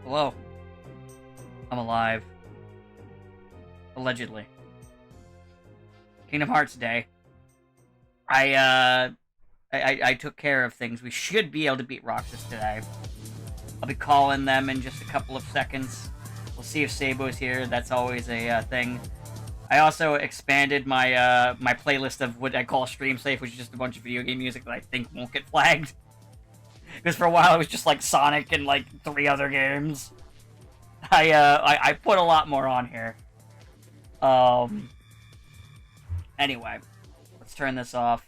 Hello. I'm alive. Allegedly. Kingdom Hearts Day. I took care of things. We should be able to beat Roxas today. I'll be calling them in just a couple of seconds. We'll see if Sabo's here. That's always a thing. I also expanded my my playlist of what I call Stream Safe, which is just a bunch of video game music that I think won't get flagged. Because for a while it was just like Sonic and like 3 other games. I put a lot more on here. Anyway, let's turn this off.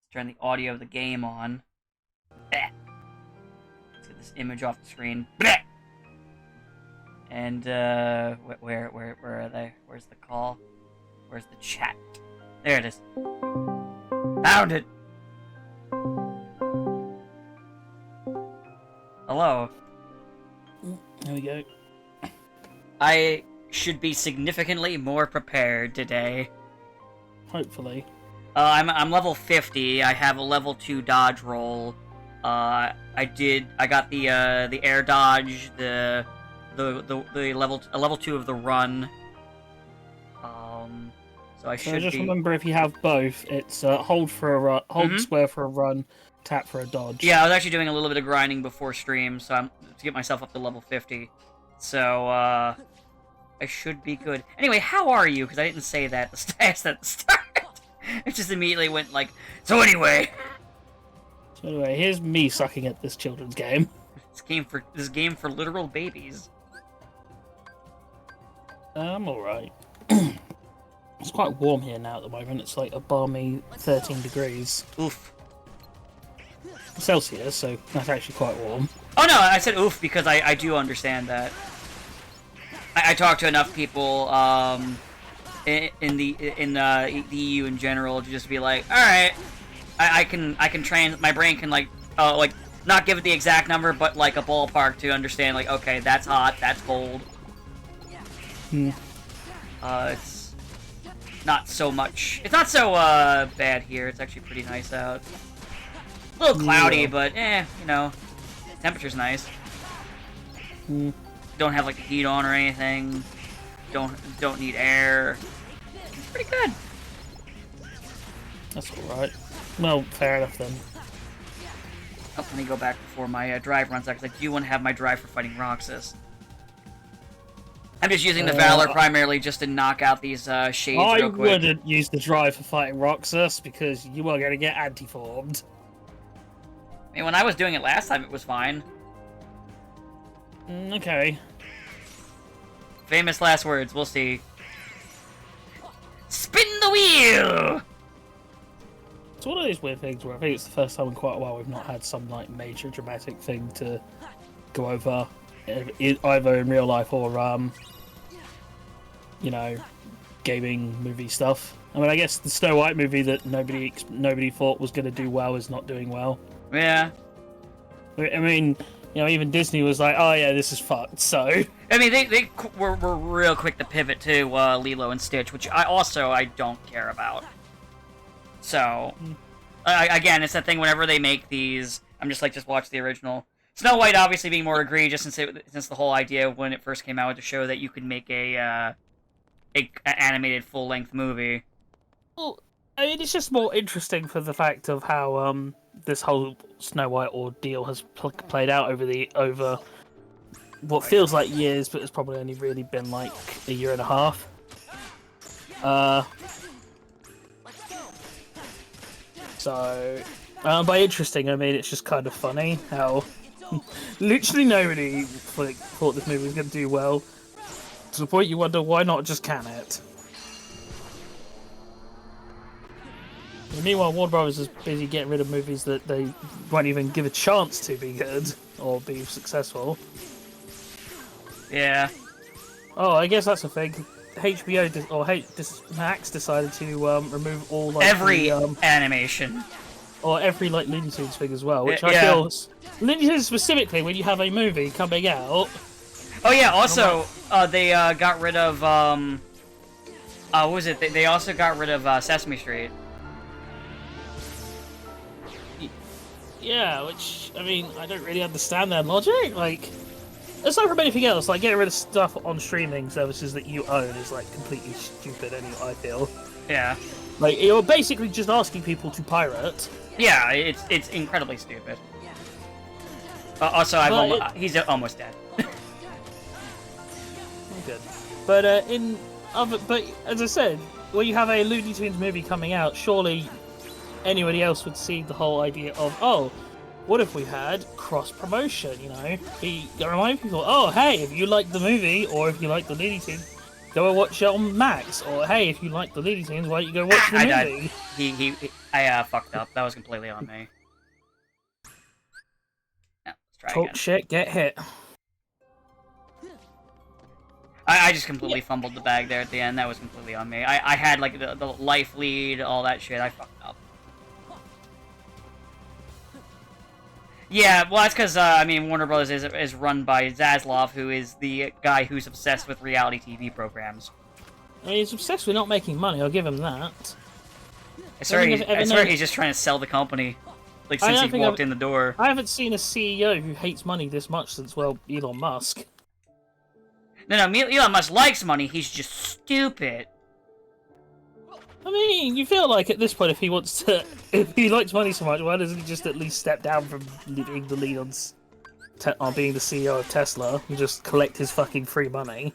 Let's turn the audio of the game on. Bleh. Let's get this image off the screen. Bleh. And where are they? Where's the call? Where's the chat? There it is. Found it. Hello. There we go. I should be significantly more prepared today. Hopefully. I'm level 50. I have a level 2 dodge roll. I got the air dodge, the level 2 of the run. So I should just be... remember, if you have both, it's hold for a run, hold square for a run, tap for a dodge. Yeah, I was actually doing a little bit of grinding before stream, so I'm to get myself up to level 50. So I should be good. Anyway, how are you? Because I didn't say that at the start. It just immediately went like, so anyway. So anyway, here's me sucking at this children's game. This game for literal babies. I'm alright. It's quite warm here now at the moment. It's like a balmy 13 degrees. Oof. Celsius, so that's actually quite warm. Oh no, I said oof because I do understand that. I talk to enough people in the EU in general to just be like, all right, I can train, my brain can like not give it the exact number, but like a ballpark to understand, like, okay, that's hot, that's cold. It's not so much. It's not so bad here. It's actually pretty nice out. A little cloudy, but you know, temperature's nice. Don't have like the heat on or anything. Don't need air. It's pretty good. That's alright. Well, fair enough then. Oh, let me go back before my drive runs out, because I do want to have my drive for fighting Roxas. I'm just using the Valor primarily just to knock out these shades real quick. I wouldn't use the drive for fighting Roxas, because you are going to get anti-formed. I mean, when I was doing it last time, it was fine. Okay. Famous last words, we'll see. Spin the wheel! It's one of those weird things where I think it's the first time in quite a while we've not had some like major dramatic thing to go over, either in real life or you know, gaming movie stuff. I mean, I guess the Snow White movie that nobody thought was going to do well is not doing well. Yeah. I mean, you know, even Disney was like, "Oh yeah, this is fucked." So I mean, they were real quick to pivot to Lilo and Stitch, which I don't care about. So, again, it's that thing whenever they make these, I'm just like, just watch the original. Snow White obviously being more egregious since the whole idea when it first came out to show that you could make a animated full-length movie. Well, I mean, it's just more interesting for the fact of how this whole Snow White ordeal has played out over what feels like years, but it's probably only really been like a year and a half. So, by interesting, I mean it's just kind of funny how literally nobody thought this movie was going to do well, to the point you wonder why not just can it. And meanwhile, Warner Brothers is busy getting rid of movies that they won't even give a chance to be good or be successful. Yeah. Oh, I guess that's a thing. HBO Max decided to remove all like every animation or every like Looney Tunes thing as well, which I feel Looney Tunes specifically when you have a movie coming out. Oh yeah, also they got rid of what was it? They also got rid of Sesame Street. Yeah, which I mean I don't really understand their logic. Like, aside from anything else, like getting rid of stuff on streaming services that you own is like completely stupid. Anyway, I feel. Yeah. Like you're basically just asking people to pirate. Yeah, it's incredibly stupid. Also, he's almost dead. Good. But but as I said, when you have a Looney Tunes movie coming out, surely anybody else would see the whole idea of, oh, what if we had cross promotion? You know, remind people, oh, hey, if you like the movie or if you like the Looney Tunes, go and watch it on Max. Or hey, if you like the Looney Tunes, why don't you go watch the movie? I fucked up. That was completely on me. Yeah, let's try Talk again. shit, get hit. I just completely fumbled the bag there at the end. That was completely on me. I had like the life lead, all that shit. I fucked up. Yeah, well, that's because I mean, Warner Bros. is run by Zaslav, who is the guy who's obsessed with reality TV programs. I mean, he's obsessed with not making money. I'll give him that. I swear he's just trying to sell the company, like since he walked in the door. I haven't seen a CEO who hates money this much since, well, Elon Musk. No, Elon Musk likes money. He's just stupid. I mean, you feel like at this point, if he likes money so much, why doesn't he just at least step down from being the lead on being the CEO of Tesla and just collect his fucking free money?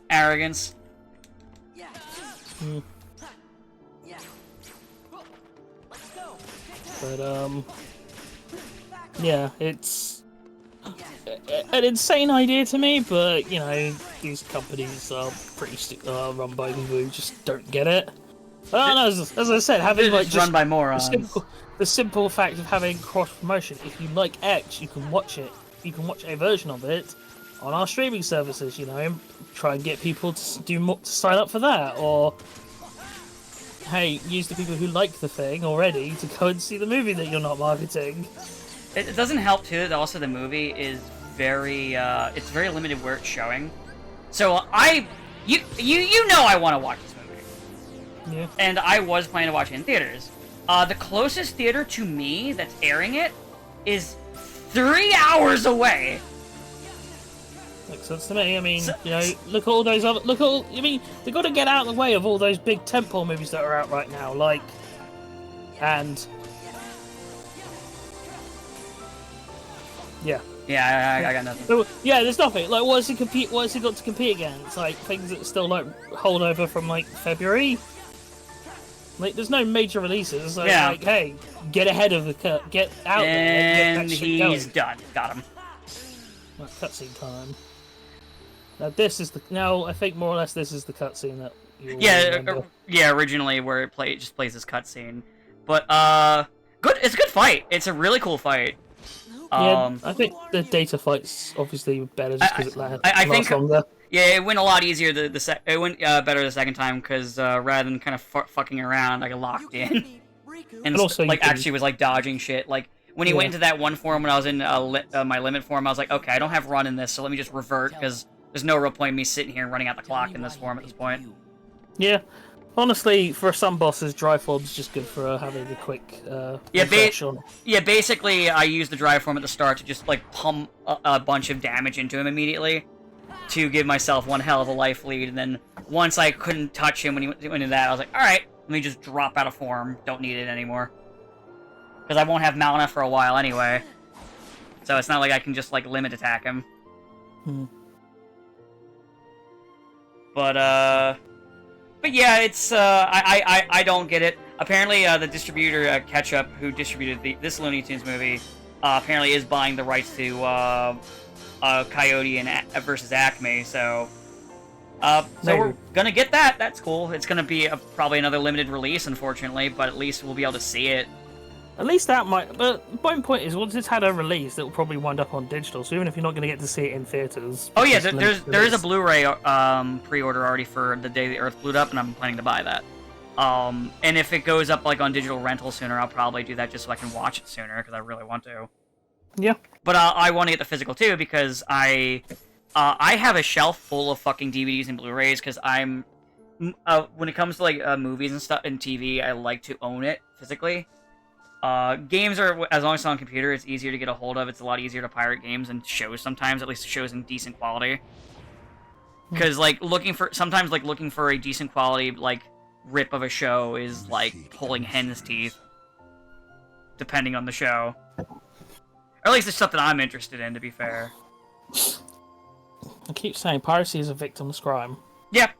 Arrogance. Hmm. But yeah, it's an insane idea to me. But you know, these companies are run by people who just don't get it. As I said, having like just run by morons. The simple fact of having cross promotion. If you like X, you can watch it. You can watch a version of it on our streaming services. You know, try and get people to to sign up for that, or hey, use the people who like the thing already to go and see the movie that you're not marketing. It doesn't help too that also the movie is it's very limited where it's showing. So you know I want to watch this movie. Yeah. And I was planning to watch it in theaters. The closest theater to me that's airing it is 3 hours away. Makes sense to me. I mean, you know, look at all those other. I mean, they've got to get out of the way of all those big tentpole movies that are out right now, like, and yeah. Yeah, I got nothing. So, yeah, there's nothing. Like, what has he got to compete against? Like things that still like hold over from like February. Like, there's no major releases. So, yeah. Like, hey, get ahead of the cut. Get out there. And get that shit he's going. done. Got him. Like, cutscene time. Now I think more or less this is the cutscene that you remember. Originally where it just plays this cutscene, but good. It's a good fight. It's a really cool fight. Yeah, I think the data fight's obviously better just because it lasts longer. Yeah, it went a lot easier. It went better the second time because rather than kind of fucking around, I got locked in, and also like actually was like dodging shit. Like when he went into that one form when I was in my limit form, I was like, okay, I don't have run in this, so let me just revert because there's no real point in me sitting here and running out the clock in this form at this point. Yeah. Honestly, for some bosses, dry form's just good for having a quick basically, I used the dry form at the start to just like pump a bunch of damage into him immediately to give myself one hell of a life lead, and then once I couldn't touch him when he went into that, I was like, alright, let me just drop out of form. Don't need it anymore. Because I won't have mana for a while anyway. So it's not like I can just like limit attack him. But yeah, it's I don't get it. Apparently, the distributor Ketchup, who distributed this Looney Tunes movie, apparently is buying the rights to Coyote and versus Acme. So we're gonna get that. That's cool. It's gonna be probably another limited release, unfortunately, but at least we'll be able to see it. At least that might. But my point is, once it's had a release, it will probably wind up on digital. So even if you're not going to get to see it in theaters. Oh yeah, there is a Blu-ray pre-order already for the day the Earth blew up, and I'm planning to buy that. And if it goes up like on digital rental sooner, I'll probably do that just so I can watch it sooner because I really want to. Yeah. But I want to get the physical too because I have a shelf full of fucking DVDs and Blu-rays because I'm when it comes to like movies and stuff and TV, I like to own it physically. Games are, as long as it's on computer, it's easier to get a hold of. It's a lot easier to pirate games and shows sometimes, at least shows in decent quality. Because, like, looking for a decent quality, like, rip of a show is, like, pulling hen's teeth. Depending on the show. Or at least it's something I'm interested in, to be fair. I keep saying piracy is a victim's crime. Yeah.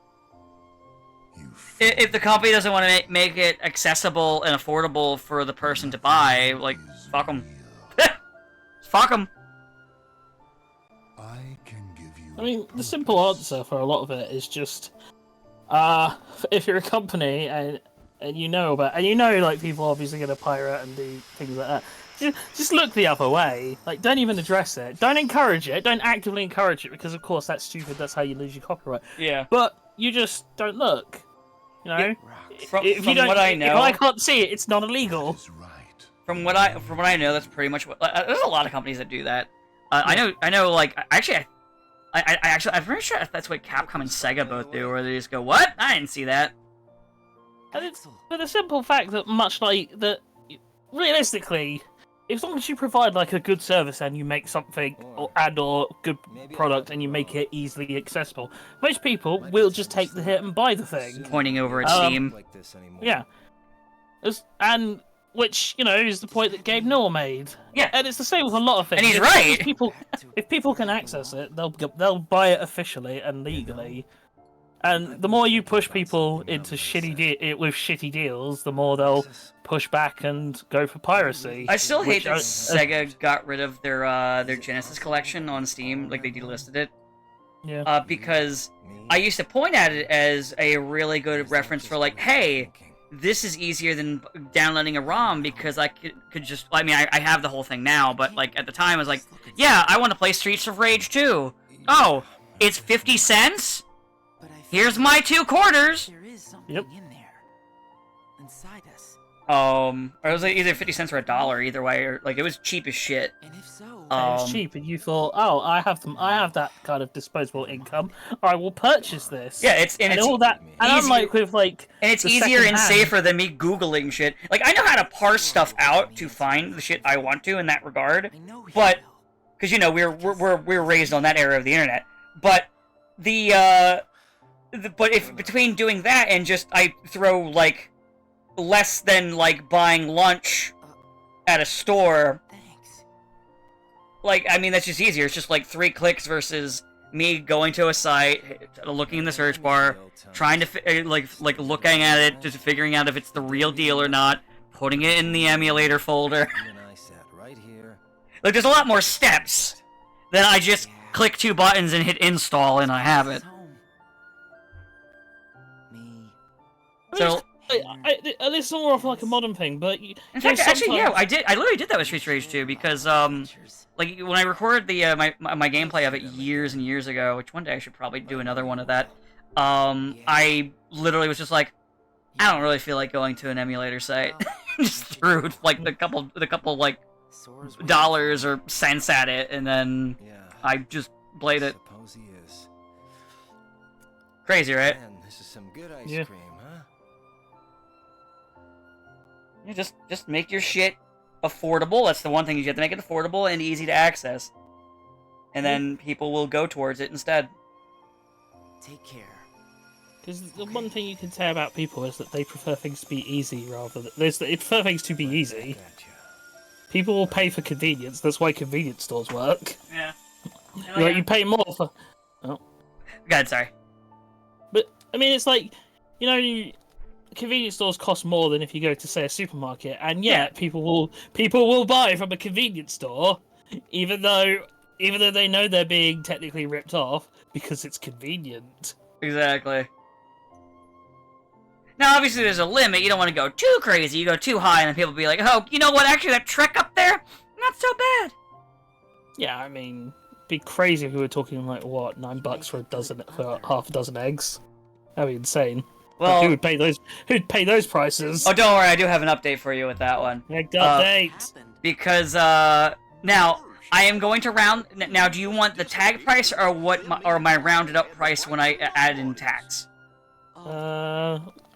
If the company doesn't want to make it accessible and affordable for the person to buy, like, fuck them. Fuck them. I mean, the simple answer for a lot of it is just, if you're a company and you know like people are obviously gonna pirate and do things like that, just look the other way. Like, don't even address it. Don't encourage it. Don't actively encourage it because, of course, that's stupid. That's how you lose your copyright. Yeah. But you just don't look. You know, from what I know, if I can't see it, it's not illegal. From what I know, that's pretty much what. There's a lot of companies that do that. I know. Like, actually, I'm pretty sure that's what Capcom and Sega both do, where they just go, "What? I didn't see that." And it's for the simple fact that, much like that, realistically, as long as you provide like a good service and you make something or good product and you make it easily accessible, most people will just take the hit and buy the thing. Pointing over at Steam. Yeah. And which, you know, is the point that Gabe Newell made. Yeah. And it's the same with a lot of things. And he's right. If people can access it, they'll buy it officially and legally. And the more you push people into shitty deals, the more they'll push back and go for piracy. I still hate that Sega got rid of their Genesis collection on Steam, like they delisted it. Yeah. Because I used to point at it as a really good reference for, like, hey, this is easier than downloading a ROM because I could just, I mean, I have the whole thing now, but, like, at the time I was like, yeah, I want to play Streets of Rage 2. Oh, it's 50 cents? Here's my 2 quarters! There is something in there. Inside us. Or it was like either 50 cents or $1, either way, or, like, it was cheap as shit. And if so... it was cheap, and you thought, oh, I have that kind of disposable income, I will purchase this. Yeah, it's all that. And unlike with, like, and it's easier and safer than me Googling shit. Like, I know how to parse stuff out to find the shit I want to in that regard, but, because, you know, we're raised on that era of the internet, but but if between doing that and just I throw, like, less than, like, buying lunch at a store, like, I mean, that's just easier. It's just, like, 3 clicks versus me going to a site, looking in the search bar, trying to, like looking at it, just figuring out if it's the real deal or not, putting it in the emulator folder. Like, there's a lot more steps than I just click 2 buttons and hit install and I have it. So, this is more of like a modern thing, but in fact, actually, yeah, I literally did that with Streets of Rage 2 because, like, when I recorded the my gameplay of it years and years ago, which one day I should probably do another one of that. I literally was just like, I don't really feel like going to an emulator site. Just threw like the couple like dollars or cents at it, and then I just played it. Crazy, right? This is some good ice Yeah. cream, huh? You just make your shit affordable. That's the one thing, you have to make it affordable and easy to access. And then people will go towards it instead. Take care. Because the one thing you can say about people is that they prefer things to be easy rather than... They prefer things to be easy. People will pay for convenience. That's why convenience stores work. Yeah. Like, you pay more for... Oh. Go ahead, sorry. But, I mean, it's like, you know, convenience stores cost more than if you go to, say, a supermarket, and yet people will buy from a convenience store, even though they know they're being technically ripped off, because it's convenient. Exactly. Now, obviously, there's a limit. You don't want to go too crazy. You go too high, and then people be like, oh, you know what? Actually, that Trek up there, not so bad. Yeah, I mean, it'd be crazy if we were talking, like, what, $9 for half a dozen eggs? That'd be insane. Well, like, who'd pay those prices? Oh, don't worry, I do have an update for you with that one. Egg update. Because, now, I am going to round... Now, do you want the tag price or my rounded up price when I add in tax?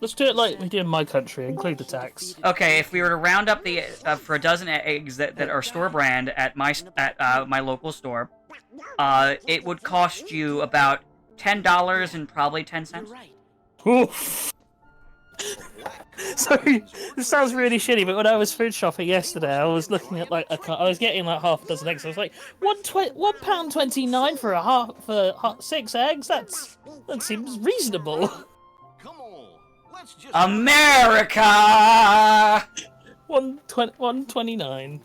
Let's do it like we do in my country. Include the tax. Okay, if we were to round up the for a dozen eggs that are store brand at my local store, it would cost you about $10 and probably 10 cents. Oof. Sorry, this sounds really shitty, but when I was food shopping yesterday, I was looking at like I was getting like half a dozen eggs. I was like, £1.29 for 6 eggs. That seems reasonable. Come on, let's just America! 1.29.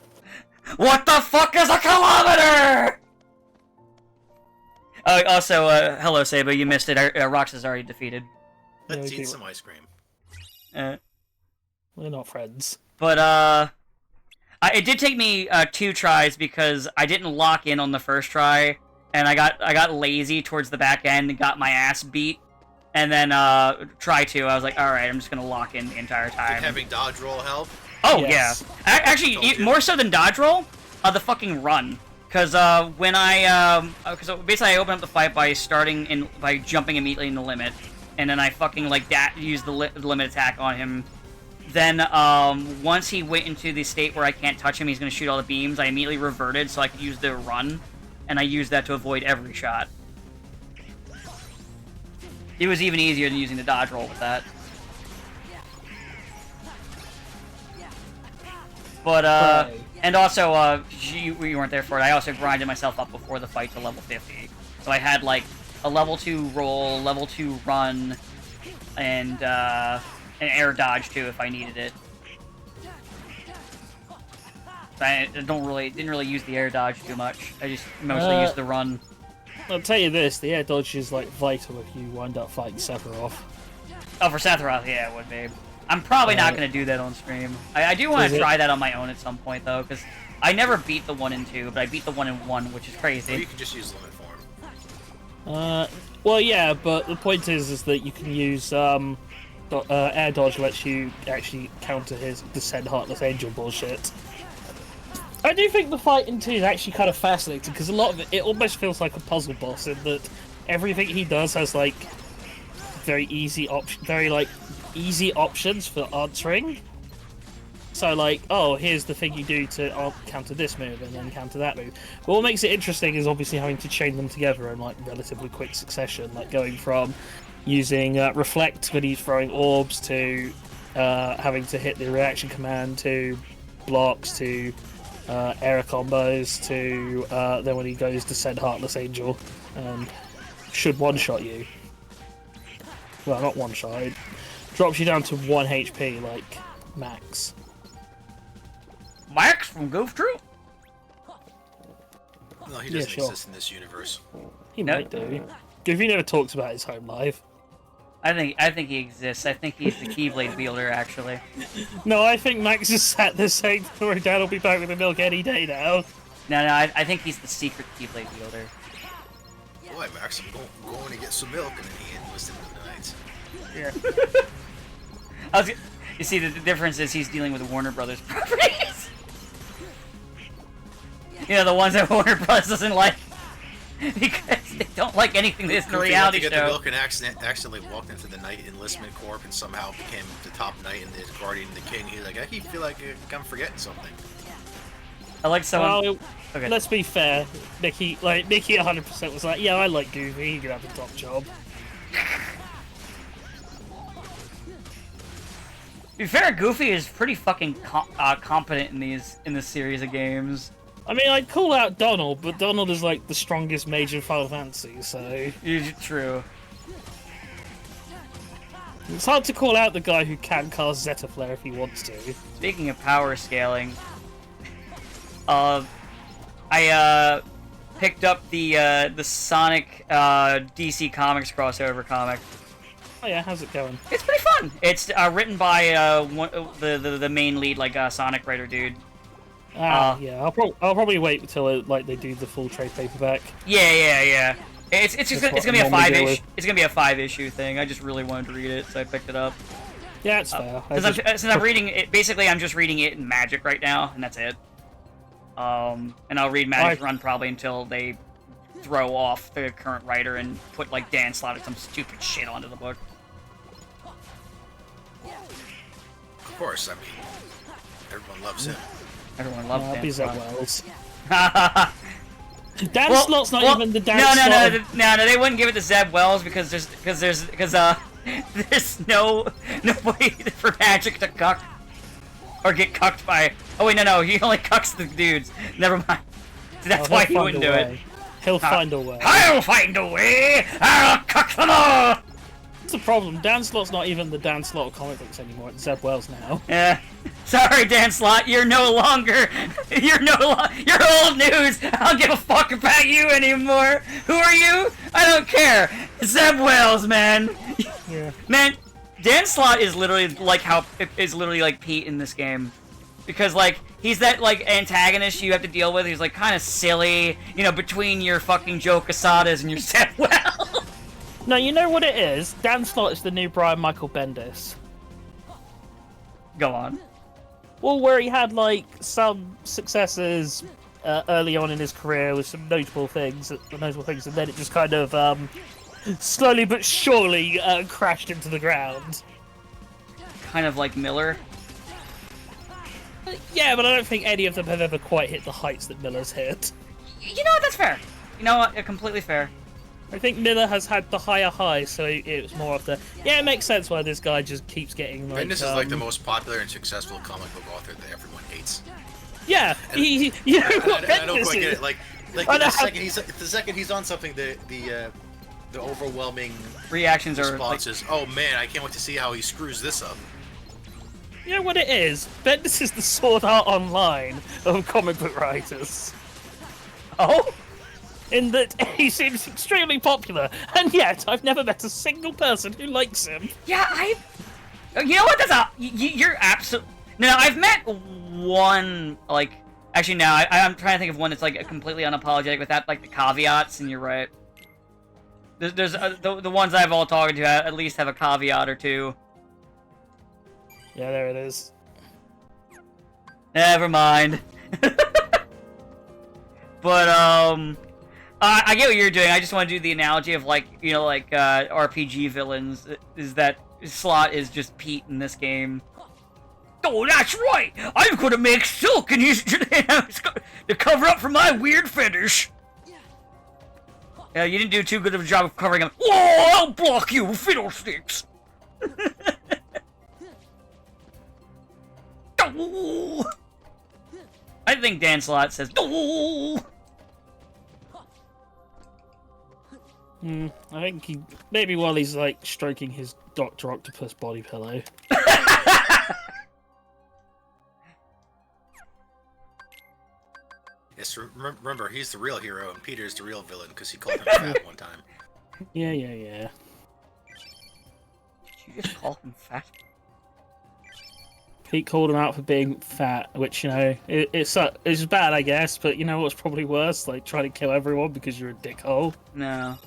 What the fuck is a kilometer? Also, hello, Sabo, you missed it. Rox is already defeated. Let's eat some ice cream. We're not friends. But, it did take me 2 tries because I didn't lock in on the first try, and I got lazy towards the back end and got my ass beat. And then, try 2, I was like, alright, I'm just gonna lock in the entire time. Did having dodge roll help? Oh, Yes. yeah. Actually, more so than dodge roll, the fucking run. Because, when because basically I opened up the fight by by jumping immediately in the limit. And then I fucking, like, used the limit attack on him. Then, once he went into the state where I can't touch him, he's gonna shoot all the beams, I immediately reverted so I could use the run. And I used that to avoid every shot. It was even easier than using the dodge roll with that. But, and also, you weren't there for it, I also grinded myself up before the fight to level 50. So I had, like, a level 2 roll, level 2 run, and, an air dodge, too, if I needed it. I didn't really use the air dodge too much. I just mostly used the run. I'll tell you this, the air dodge is like vital if you wind up fighting Sephiroth. Oh, for Sephiroth, yeah, it would be. I'm probably not going to do that on stream. I do want to try that on my own at some point, though, because I never beat the 1 and 2, but I beat the 1 and 1, which is crazy. Or you can just use limit form. Well, yeah, but the point is that you can use, air dodge lets you actually counter his Descend Heartless Angel bullshit. I do think the fight in 2 is actually kind of fascinating, because a lot of it almost feels like a puzzle boss, in that everything he does has, like, very easy options for answering. So, like, oh, here's the thing you do to counter this move, and then counter that move. But what makes it interesting is obviously having to chain them together in, like, relatively quick succession, like going from using Reflect when he's throwing orbs, to having to hit the reaction command, to blocks, to air combos, to then when he goes to send Heartless Angel and should one-shot you. Well, not one-shot, it drops you down to 1 HP, like, max. Max from Goof Troop? No, he doesn't exist in this universe. He might do. Goofy never talks about his home life. I think he exists. I think he's the Keyblade wielder, actually. No, I think Max is sat there saying, "Sorry, Dad will be back with the milk any day now." No, I think he's the secret Keyblade wielder. Boy, Max, I'm going to get some milk, and then he enlisted in the night. Yeah. You see, the difference is he's dealing with Warner Brothers properties. You know, the ones that Warner Bros. Doesn't like. Because they don't like anything that's in a reality went to show. get the milk and accidentally walked into the Knight Enlistment Corps and somehow became the top knight and the Guardian of the King. He's like, I feel like I'm forgetting something. I like someone... Well, okay. Let's be fair. Mickey 100% was like, yeah, I like Goofy, he could have a top job. To be fair, Goofy is pretty fucking competent in this series of games. I mean, I'd call out Donald, but Donald is like the strongest mage in Final Fantasy, so... True. It's hard to call out the guy who can cast Zeta Flare if he wants to. Speaking of power scaling, I picked up the Sonic DC Comics crossover comic. Oh yeah, how's it going? It's pretty fun. It's written by the main lead, like Sonic writer dude. Yeah, I'll probably wait until they do the full trade paperback. Yeah. It's gonna be a 5-issue. It's gonna be a 5-issue thing. I just really wanted to read it, so I picked it up. Yeah, it's fair. Since I'm reading it, basically I'm just reading it in Magic right now, and that's it. And I'll read Magic Run probably until they throw off the current writer and put like Dan Slott or some stupid shit onto the book. course. I mean, everyone loves him. Everyone loves Dan Be Zeb Slott. Wells. Dan Slott's not even the Dan Slott. No, they wouldn't give it to Zeb Wells because there's no way for Magic to cuck or get cucked by. Oh wait, no, he only cucks the dudes. Never mind. That's why he wouldn't do it. He'll find a way. I'll find a way. I'll cuck them all. That's the problem. Dan Slott's not even the Dan Slott of comic books anymore. It's Zeb Wells now. Yeah. Sorry, Dan Slott. You're no longer. You're old news. I don't give a fuck about you anymore. Who are you? I don't care. Zeb Wells, man. Yeah. Man, Dan Slott is literally like Pete in this game. Because, like, he's that, like, antagonist you have to deal with. He's, like, kind of silly, you know, between your fucking Joe Quesadas and your Zeb Wells. No, you know what it is? Dan Slott is the new Brian Michael Bendis. Go on. Well, where he had, like, some successes early on in his career with some notable things, and then it just kind of, slowly but surely crashed into the ground. Kind of like Miller. Yeah, but I don't think any of them have ever quite hit the heights that Miller's hit. You know what? That's fair. You know what? Completely fair. I think Miller has had the higher high, so it was more of the... Yeah, it makes sense why this guy just keeps getting, like... Bendis is like the most popular and successful comic book author that everyone hates. Yeah, And, you know what I don't Bendis quite get is? it. Like the second he's on something, the overwhelming Reactions are response is, oh man, I can't wait to see how he screws this up. You know what it is? Bendis is the Sword Art Online of comic book writers. Oh? In that he seems extremely popular, and yet I've never met a single person who likes him. Yeah, you know what? You're absolutely... No, I've met one, like... Actually, no, I'm trying to think of one that's, like, completely unapologetic without, like, the caveats, and you're right. There's the ones I've all talked to at least have a caveat or two. Yeah, there it is. Never mind. But, I get what you're doing. I just want to do the analogy of, like, you know, like, RPG villains. Is that Slot is just Pete in this game. Oh, that's right! I'm gonna make silk and he's to cover up for my weird fetish. Yeah, you didn't do too good of a job of covering up. Whoa, I'll block you, fiddlesticks! Oh. I think Dan Slott says, oh. I think he... Maybe while he's, like, stroking his Dr. Octopus body pillow. Yes, remember, he's the real hero, and Peter's the real villain, because he called him fat one time. Yeah. Did you just call him fat? Pete called him out for being fat, which, you know, it's bad, I guess, but you know what's probably worse? Like, trying to kill everyone because you're a dickhole. No.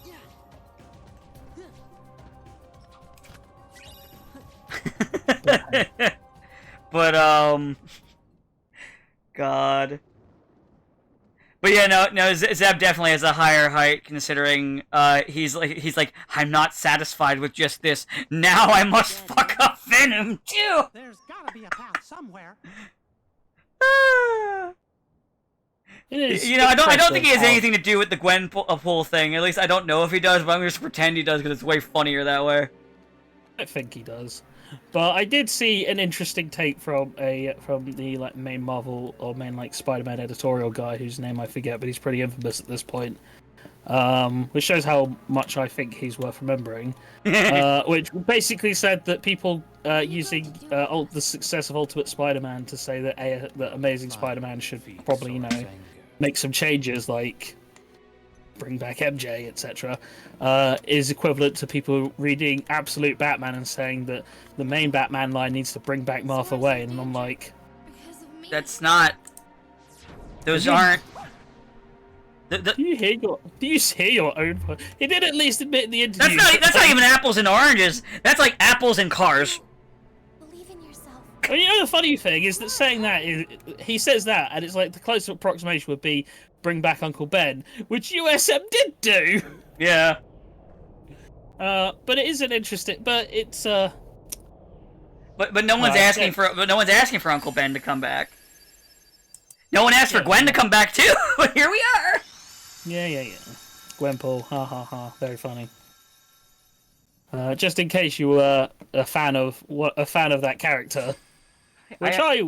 But, God. But yeah, no, Zeb definitely has a higher height, considering, he's like, I'm not satisfied with just this. Now I must fuck up Venom, too! There's gotta be a path somewhere. You know, I don't think he has anything to do with the Gwenpool thing. At least I don't know if he does, but I'm just pretend he does because it's way funnier that way. I think he does. But I did see an interesting take from the like main Marvel or main like Spider-Man editorial guy whose name I forget, but he's pretty infamous at this point. Which shows how much I think he's worth remembering. Which basically said that people using the success of Ultimate Spider-Man to say that that Amazing Spider-Man should probably, you know, make some changes like bring back MJ, etc., is equivalent to people reading Absolute Batman and saying that the main Batman line needs to bring back Martha Wayne, and I'm like, that's not. Those aren't. Do you hear your own? He did at least admit in the interview. That's not even apples and oranges. That's like apples and cars. Believe in yourself. I mean, you know, the funny thing is that saying that he says that, and it's like the closest approximation would be bring back Uncle Ben, which USM did do. Yeah. But it is an interesting. But it's But no one's asking for Uncle Ben to come back. No one asked for Gwen to come back too. But here we are. Yeah. Gwenpool, ha ha ha, very funny. Just in case you were a fan of that character, which I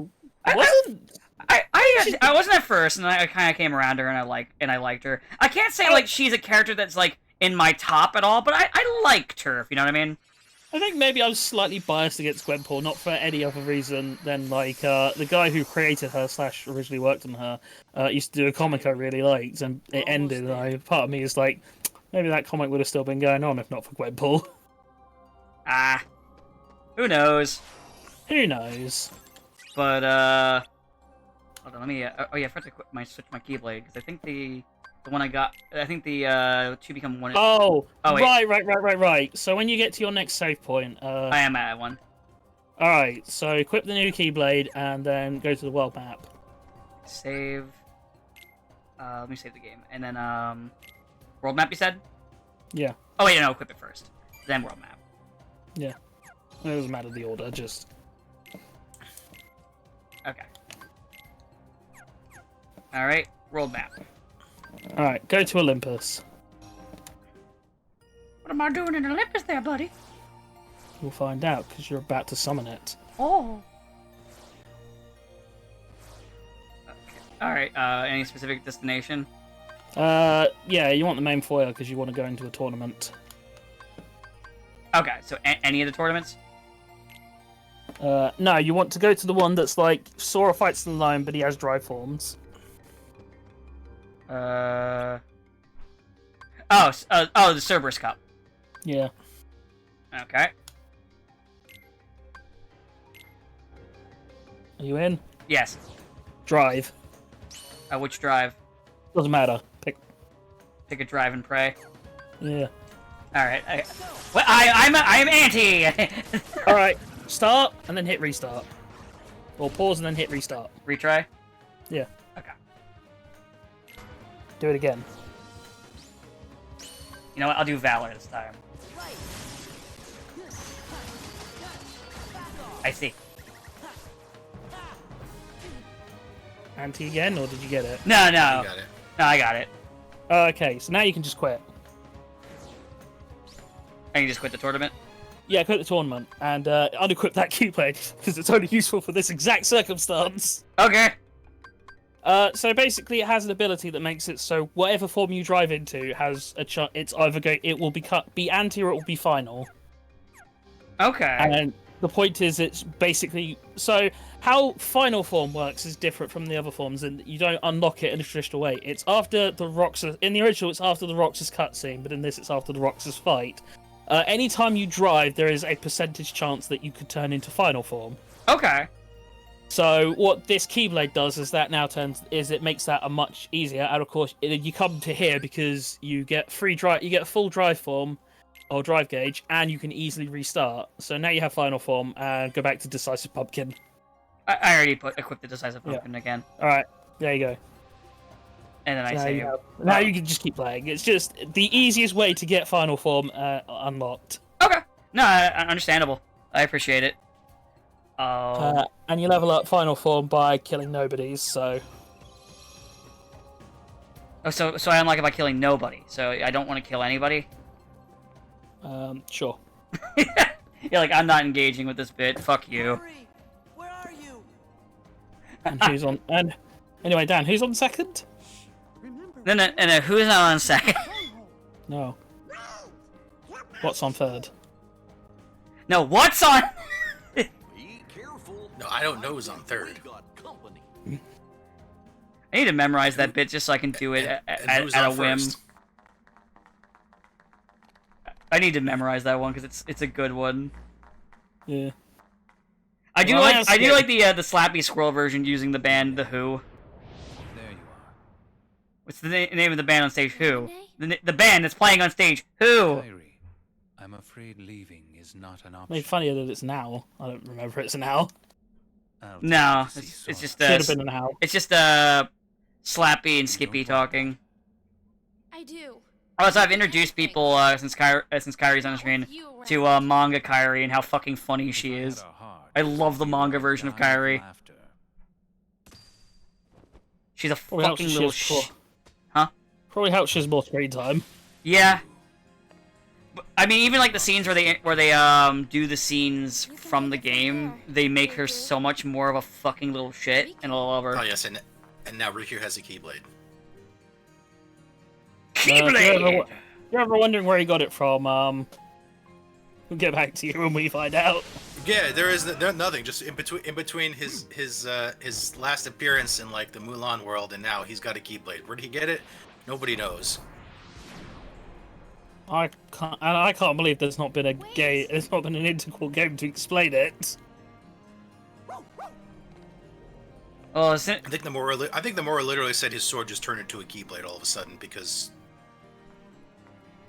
wasn't. I wasn't at first, and I kind of came around her, and I liked her. I can't say like she's a character that's like in my top at all, but I liked her. If you know what I mean. I think maybe I was slightly biased against Gwenpool, not for any other reason than like the guy who created her / originally worked on her used to do a comic I really liked, and it ended. And part of me is like, maybe that comic would have still been going on if not for Gwenpool. Who knows? Who knows? But hold on, let me. Oh yeah, I forgot to switch my Keyblade because I think the one I got. I think the 2 become 1. Oh, wait. Right. So when you get to your next save point, I am at one. All right. So equip the new Keyblade and then go to the world map. Save. Let me save the game and then world map. You said. Yeah. Oh wait, no, equip it first, then world map. Yeah. It doesn't matter the order, just. Okay. All right, world map. All right, go to Olympus. What am I doing in Olympus there, buddy? You'll find out because you're about to summon it. Oh. Okay. All right. Any specific destination? Yeah, you want the main foyer because you want to go into a tournament. Okay, so any of the tournaments? No, you want to go to the one that's like Sora fights the lion, but he has dry forms. Oh, the Cerberus Cup. Yeah. Okay. Are you in? Yes. Drive. Which drive? Doesn't matter. Pick a drive and pray. Yeah. All right. I'm anti. All right. Start and then hit restart, or pause and then hit restart. Retry. Yeah. Okay. Do it again. You know what? I'll do Valor this time. I see. Anti again, or did you get it? No. You got it. No, I got it. Okay, so now you can just quit. I can just quit the tournament. Yeah, quit the tournament and unequip that Keyblade because it's only useful for this exact circumstance. Okay. So basically, it has an ability that makes it so whatever form you drive into has a chance. It's either it will be anti or it will be final. Okay. And the point is, it's basically so how final form works is different from the other forms, and you don't unlock it in a traditional way. It's after the Roxas. In the original, it's after the Roxas cutscene, but in this, it's after the Roxas fight. Anytime you drive, there is a percentage chance that you could turn into final form. Okay. So what this Keyblade does is it makes that a much easier. And of course, you come to here because you get free drive, you get full drive form or drive gauge, and you can easily restart. So now you have final form and go back to Decisive Pumpkin. I already equipped the Decisive Pumpkin again. All right, there you go. And then I So save. now you can just keep playing. It's just the easiest way to get final form unlocked. Okay. No, understandable. I appreciate it. And you level up final form by killing nobodies. So. Oh, so I unlock it by killing nobody. So I don't want to kill anybody. Sure. You're like, I'm not engaging with this bit. Fuck you. Hurry! Where are you? And who's on? And anyway, Dan, who's on second? No, who's not on second? No. What's on third? No, what's on? Be careful. No, I don't know who's on third. We got company. I need to memorize that bit just so I can do it And who's at a on whim. first? I need to memorize that one because it's a good one. Yeah. I do Well, like the Slappy Squirrel version using the band The Who. There you are. What's the name of the band on stage? Who? The band that's playing on stage. Who? Kyrie, I'm afraid leaving is not an I mean, option. funnier that it's now. I don't remember it's now. I'll No, take you to see it's just Should have been now. it's just Slappy and Skippy talking. I do. Also, I've introduced people since Kyrie's on the screen You around. to manga Kyrie and how fucking funny she If I is. had a heart, I love the manga version of Kairi. Laughter. She's a Probably helps fucking she little has pro- Huh? Probably helps she has more screen time. Yeah. But, I mean, even like the scenes where they do the scenes from the game, they make her so much more of a fucking little shit, and I love her. Oh yes, and now Riku has a Keyblade. Keyblade! If you're ever wondering where he got it from, we'll get back to you when we find out. Yeah, there's nothing. Just in between his last appearance in like the Mulan world and now he's got a Keyblade. Where did he get it? Nobody knows. I can't believe there's not been there's not been an integral game to explain it. Oh, I think the Mora literally said his sword just turned into a Keyblade all of a sudden because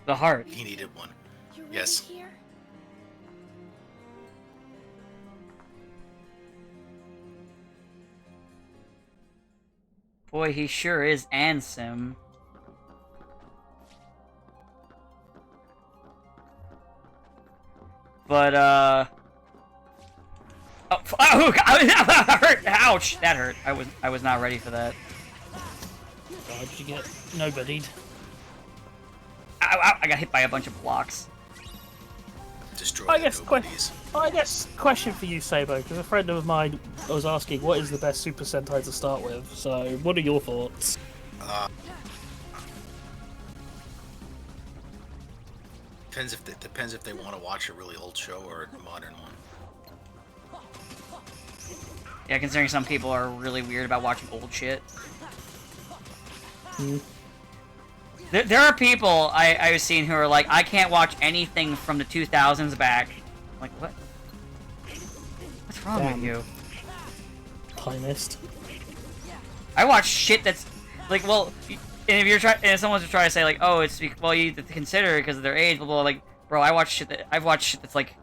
the heart. he needed one. You're really Yes. here? Boy, he sure is Ansem. But, Oh, that hurt! Ouch! That hurt. I was not ready for that. God, did you get nobodied? Ow, ow, I got hit by a bunch of blocks. Destroy I the guess nobodies. question for you, Sabo, because a friend of mine was asking what is the best Super Sentai to start with. So, what are your thoughts? Depends if they want to watch a really old show or a modern one. Yeah, considering some people are really weird about watching old shit. There are people I've seen who are like, I can't watch anything from the 2000s back. I'm like, what? What's wrong with you? Timist. I watch shit that's like, well, and if you're trying, and if someone's trying to say like, oh, it's well, you have to consider it because of their age, blah blah. Like, bro, I've watched shit that's like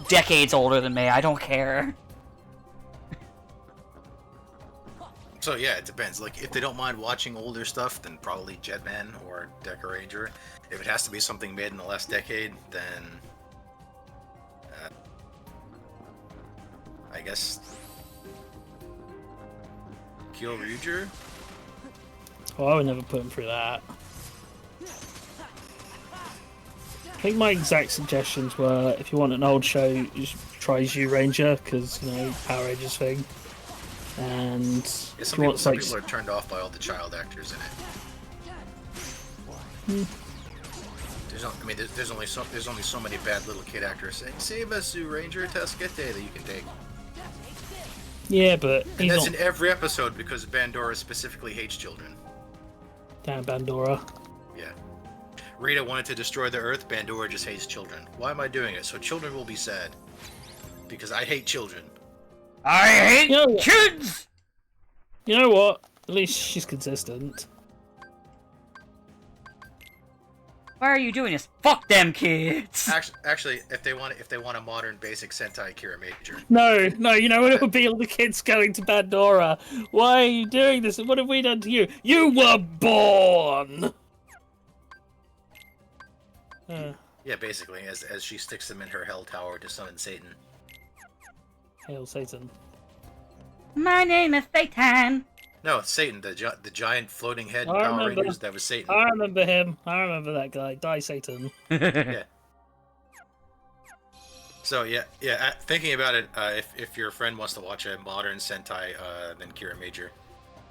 decades older than me. I don't care. So yeah, it depends. Like if they don't mind watching older stuff, then probably Jetman or Deca Ranger. If it has to be something made in the last decade, then I guess Kyo Ryuger. Oh, I would never put him through that. I think my exact suggestions were, if you want an old show, just try Zhu Ranger, because, you know, Power Rangers thing. And Yeah, if some you people, want, some like, people are turned off by all the child actors in it. There's only so many bad little kid actors saying "Save us, Zhu Ranger Tasquete" that you can take. yeah, but And he's that's not in every episode because Bandora specifically hates children. Dan Bandora. Yeah. Rita wanted to destroy the Earth. Bandora just hates children. Why am I doing it? So children will be sad. Because I hate children. I hate You know what? kids. You know what? At least she's consistent. Why are you doing this? Fuck them kids. Actually, if they want a modern basic Sentai, Kira Major. No, you know what it would be? All the kids going to Pandora. Why are you doing this? What have we done to you? You were born! Yeah, basically, as she sticks them in her hell tower to summon Satan. Hail Satan. My name is Satan. No, it's Satan, the giant floating head I Power remember. Rangers. That was Satan. I remember him. I remember that guy. Die Satan. Yeah. So yeah. Thinking about it, if your friend wants to watch a modern Sentai, then Kira Major.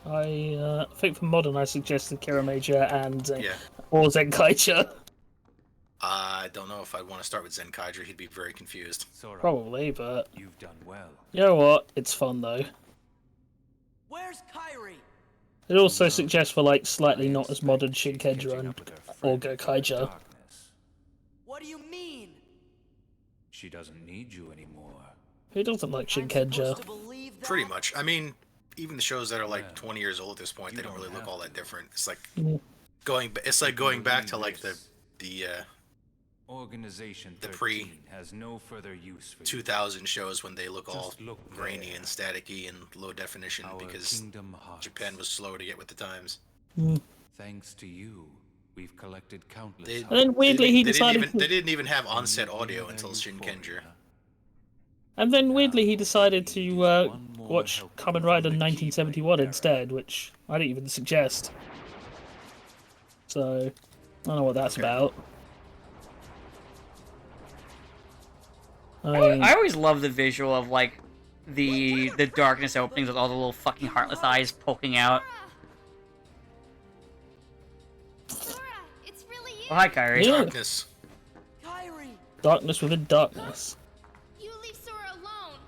I think for modern I suggested Kira Major and Yeah. or Zenkaicha. I don't know if I'd want to start with Zenkaiger. He'd be very confused. Sora, Probably, but you've done well. you know what? It's fun though. Where's Kairi? It also suggests for like slightly not as modern She's Shinkenger catching and up with her or friend in the Gokaiger. darkness. What do you mean? She doesn't need you anymore. Who doesn't like I'm Shinkenger? supposed to believe that? Pretty much. I mean, even the shows that are like Yeah. 20 years old at this point, You they don't don't really look have all to. that different. It's like Mm. going back to like the Organization The 13 has no further use for you. 2000 shows when they look all Just look grainy there. and staticky and low definition Our because kingdom hearts. Japan was slow to get with the times. Thanks to you, we've collected countless. They, And then weirdly he they decided didn't even have on-set audio until There you Shinkenger. fall, And then weirdly, he decided to watch Kamen Rider 1971 instead, which I didn't even suggest. So, I don't know what that's about. I always love the visual of like the darkness openings with all the little fucking heartless eyes poking out. Sora, it's really you. Oh, hi, Kyrie. Yeah. Darkness. Kyrie! Darkness within darkness. You leave Sora alone.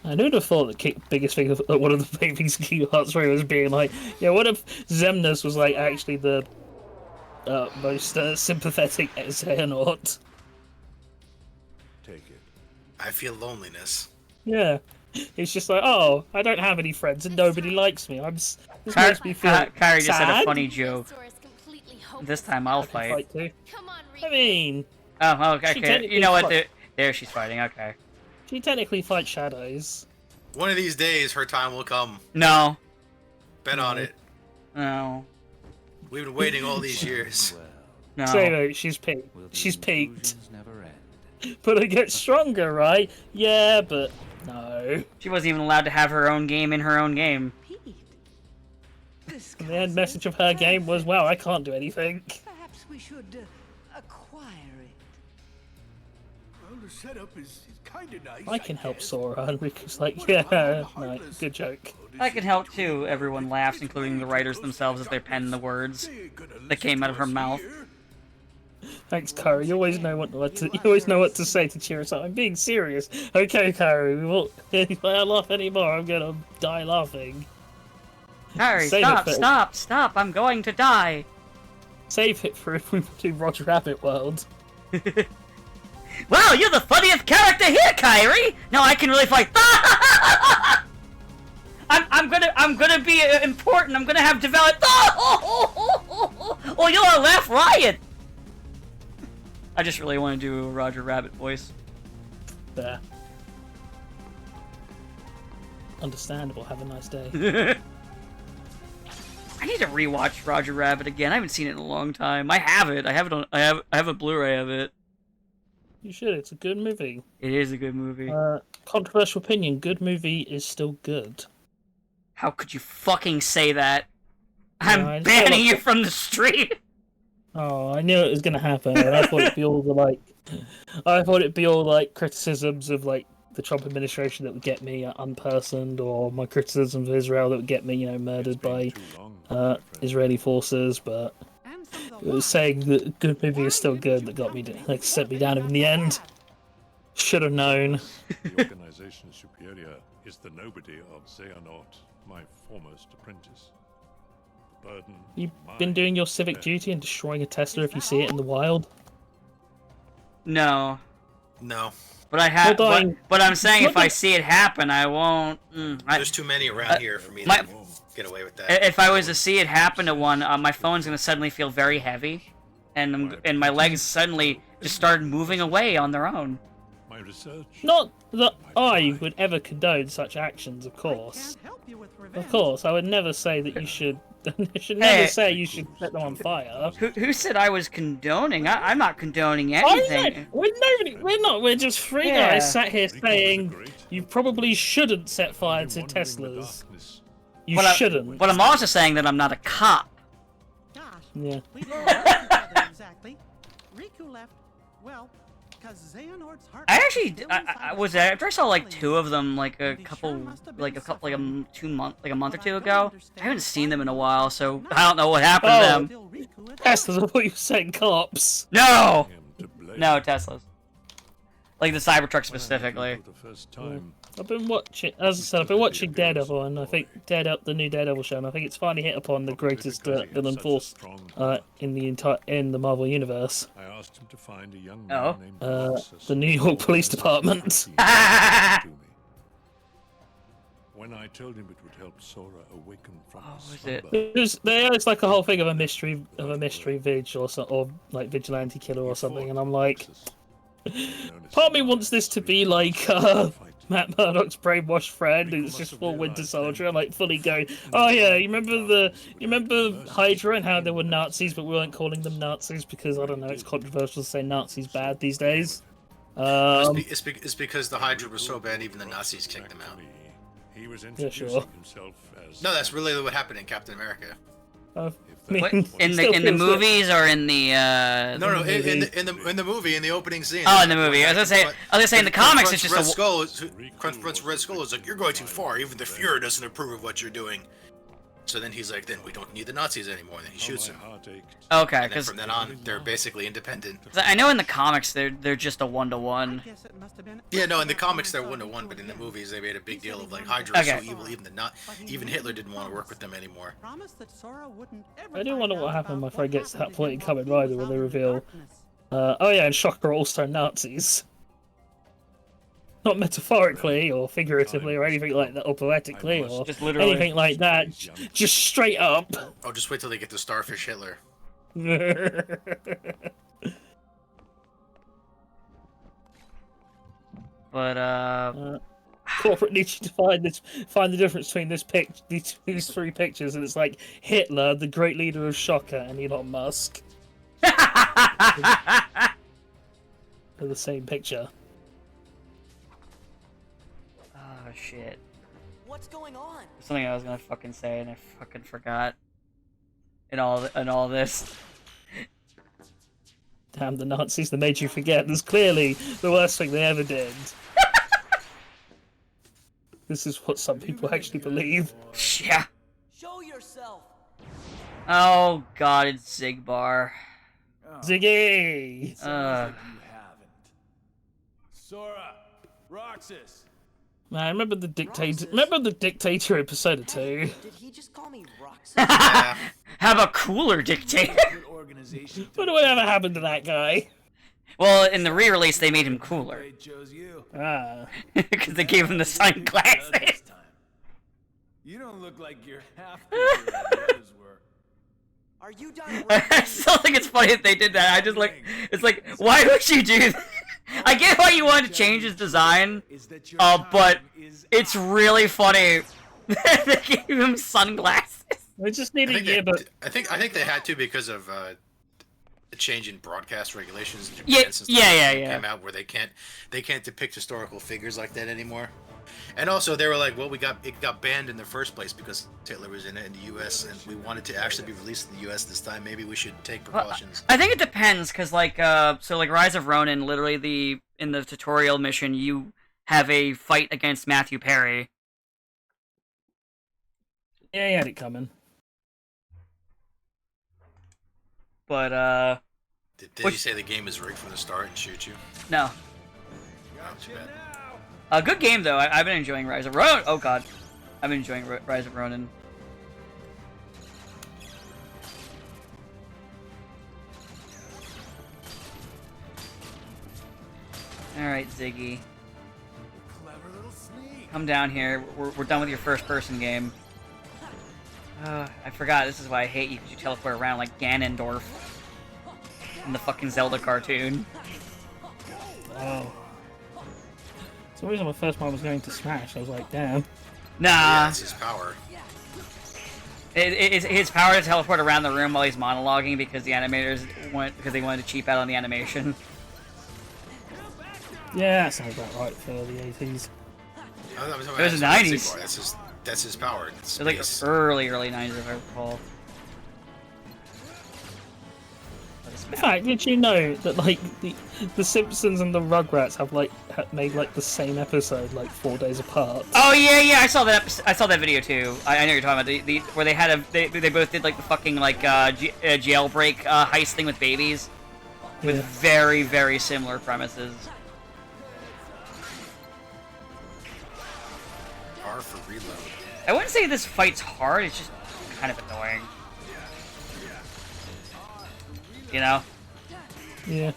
I would have thought the biggest thing of one of the big things in Kingdom Hearts 3 was being like, yeah, what if Xemnas was like actually the most sympathetic Xehanort? Take it. I feel loneliness. Yeah. It's just like, oh, I don't have any friends and nobody likes me. This makes me feel Kyrie just had a sad. funny joke. Sora's completely hopeless. This time I'll I can fight. fight too. Come on, I Riku. mean, Oh, okay. She Okay. technically You know what? fought- There she's fighting. Okay. she technically fights shadows. One of these days, her time will come. No. Bet on it. No. We've been waiting all these years. No. So anyway, she's peaked. Will the She's peaked. illusions never end? But it gets stronger, right? Yeah, but no. She wasn't even allowed to have her own game in her own game. Pete. This And the end message of her game was, wow, I can't do anything. Perhaps we should acquire it. Well, the setup is kind of nice. I can help Sora. And Riku's like, yeah, right, good joke. I can help too. Everyone laughs, including the writers themselves, as they pen the words that came out of her mouth. Thanks, Kyrie. You always know what to say to cheer us up. I'm being serious. Okay, Kyrie, we won't. If I laugh anymore, I'm gonna die laughing. Kyrie, Save stop, it for- stop, stop! I'm going to die. Save it for if we do Roger Rabbit World. Wow, you're the funniest character here, Kyrie. Now I can really fight. I'm gonna be important. I'm gonna have developed. Oh, you'll laugh riot. I just really want to do a Roger Rabbit voice. There. Understandable. Have a nice day. I need to rewatch Roger Rabbit again. I haven't seen it in a long time. I have it. I have it on. I have a Blu-ray of it. You should. It's a good movie. It is a good movie. Controversial opinion. Good movie is still good. How could you fucking say that? I I'm just banning feel you like- from the street. Oh, I knew it was gonna happen. And I thought it'd be all the criticisms of like the Trump administration that would get me unpersoned, or my criticisms of Israel that would get me, murdered by Israeli forces. But it was saying that good movie is still good that got me set me down in the end. Should have known. The organization superior is the nobody of Xehanort, my foremost apprentice. The burden You've of been my doing your civic death. duty and destroying a Tesla if you see it in the wild. No, No. but I have. Well, But, dying. but I'm saying if Well, I see it happen, I won't. There's too many around here for me my- to get away with that. If I was to see it happen to one, my phone's gonna suddenly feel very heavy, and my legs suddenly just started moving away on their own. My research. Not that I would ever condone such actions, of course. Can't help you with revenge. Of course, I would never say that you should. I should never Hey. say you should set them on fire. Who said I was condoning? I'm not condoning I anything. know. We're nobody. We're not. We're just three Yeah. guys sat here Riku saying was a great you probably shouldn't set fire to wandering in the Teslas. darkness. You But shouldn't. But I'm also saying that I'm not a cop. Gosh, Yeah. we didn't know each other exactly. Riku left, well, because Xehanort's heart. I actually, still I inside was his after I saw like body. two of them like a He couple, sure must have been like a couple, like a suffering. 2 month, like a month or But I two don't ago. understand I haven't seen why them in a you while, would so not I don't know what happened Oh. to them. Still Riku at Teslas. I all. thought you were saying cops. No, I am to blame. no Teslas, like the Cybertruck When I specifically. met you for the first time, I've been watching, as I said, I've been watching Daredevil, and I think the new Daredevil show, and I think it's finally hit upon the greatest villain force in the Marvel universe. I asked him to find a young Oh. man named The New York Police Department. to me. When I told him it would help Sora awaken from Oh, his is it? slumber, There's like a whole thing of a mystery vig or like vigilante killer or something, and I'm like, part of me wants this to be like Matt Murdock's brainwashed friend, who's just full Winter Soldier, and like fully going, "Oh yeah, you remember Hydra and how they were Nazis, but we weren't calling them Nazis because I don't know, it's controversial to say Nazis bad these days." It's because the Hydra was so bad, even the Nazis kicked them out. He was Yeah, introducing sure. himself as No, that's really what happened in Captain America. What, in the movies or in the No, in the movie, in the opening scene. Oh, in the movie. I was gonna say in the comics it's just Red a Skull. Confronts Red Skull is like, you're going too far. Even the Fuhrer doesn't approve of what you're doing. So then he's like, then we don't need the Nazis anymore. And then he shoots him. Okay, And then because from then on, they're basically independent. I know in the comics they're just a 1-to-1. Guess it must have been. Yeah, no, in the comics they're 1-to-1, but in the movies they made a big deal of like Hydra is so Okay. evil, even Hitler didn't want to work with them anymore. Promised that Sora wouldn't ever I do find wonder out what happened about when Fred gets to that happened point in him Kamen while he Rider was where they out in the reveal, darkness. oh yeah, and Shocker are also Nazis. Not metaphorically or figuratively or anything like that, or poetically or Just literally. anything like that. Just straight up. Oh, just wait till they get to Starfish Hitler. But Corporate needs to find the difference between these three pictures, and it's like Hitler, the great leader of Shocker, and Elon Musk. They're the same picture. oh shit. What's going on? There's something I was gonna fucking say and I fucking forgot. In all this. Damn the Nazis, they made you forget. That's clearly the worst thing they ever did. This is what some people actually believe. Yeah. Show yourself. Oh god, it's Zigbar. Ziggy! You haven't. Sora, Roxas. Man, remember the dictator? Remember the dictator in Persona 2? Did he just call me Roxas? Have a cooler dictator. Good organization. Whatever happened to that guy? Well, in the re-release they made him cooler. They chose you. Ah. Because they gave him the sunglasses. This time. You don't look like you're half the hero the others were. Are you done? I still think it's funny that they did that. I just like, it's like, why would you do that? I get why you wanted to change his design, but it's really funny that they gave him sunglasses. We just need I a think, year, but I think they had to because of the change in broadcast regulations in Japan Yeah, since yeah, the yeah. came out where they can't depict historical figures like that anymore. And also they were like, well, it got banned in the first place because Hitler was in it in the U.S. and we wanted to actually be released in the U.S. this time. Maybe we should take precautions. I think it depends, because like, so like Rise of Ronin, literally in the tutorial mission, you have a fight against Matthew Perry. yeah, he had it coming. But, Did he say the game is rigged from the start and shoot you? no. Not too bad. A good game, though. I've been enjoying Rise of Ronin. Oh, God. I've been enjoying Rise of Ronin. Alright, Ziggy. Clever little sneak. Come down here. We're done with your first-person game. I forgot. This is why I hate you, because you teleport around like Ganondorf in the fucking Zelda cartoon. Oh. For some reason, my first one was going to Smash. I was like, damn. Nah. Yeah, that's his power. It's his power to teleport around the room while he's monologuing because the animators they wanted to cheap out on the animation. Yeah, that sounds about right for the 80s. It was the 90s. That's his power. It's It was like space. early 90s, if I recall. In fact, did you know that like the Simpsons and the Rugrats have like made like the same episode like 4 days apart? Oh yeah, I saw that episode, I saw that video too. I know you're talking about where they had they both did like the fucking like jailbreak heist thing with babies, with Yeah. very, very similar premises. R for reload. I wouldn't say this fight's hard. It's just kind of annoying. You know? Yeah.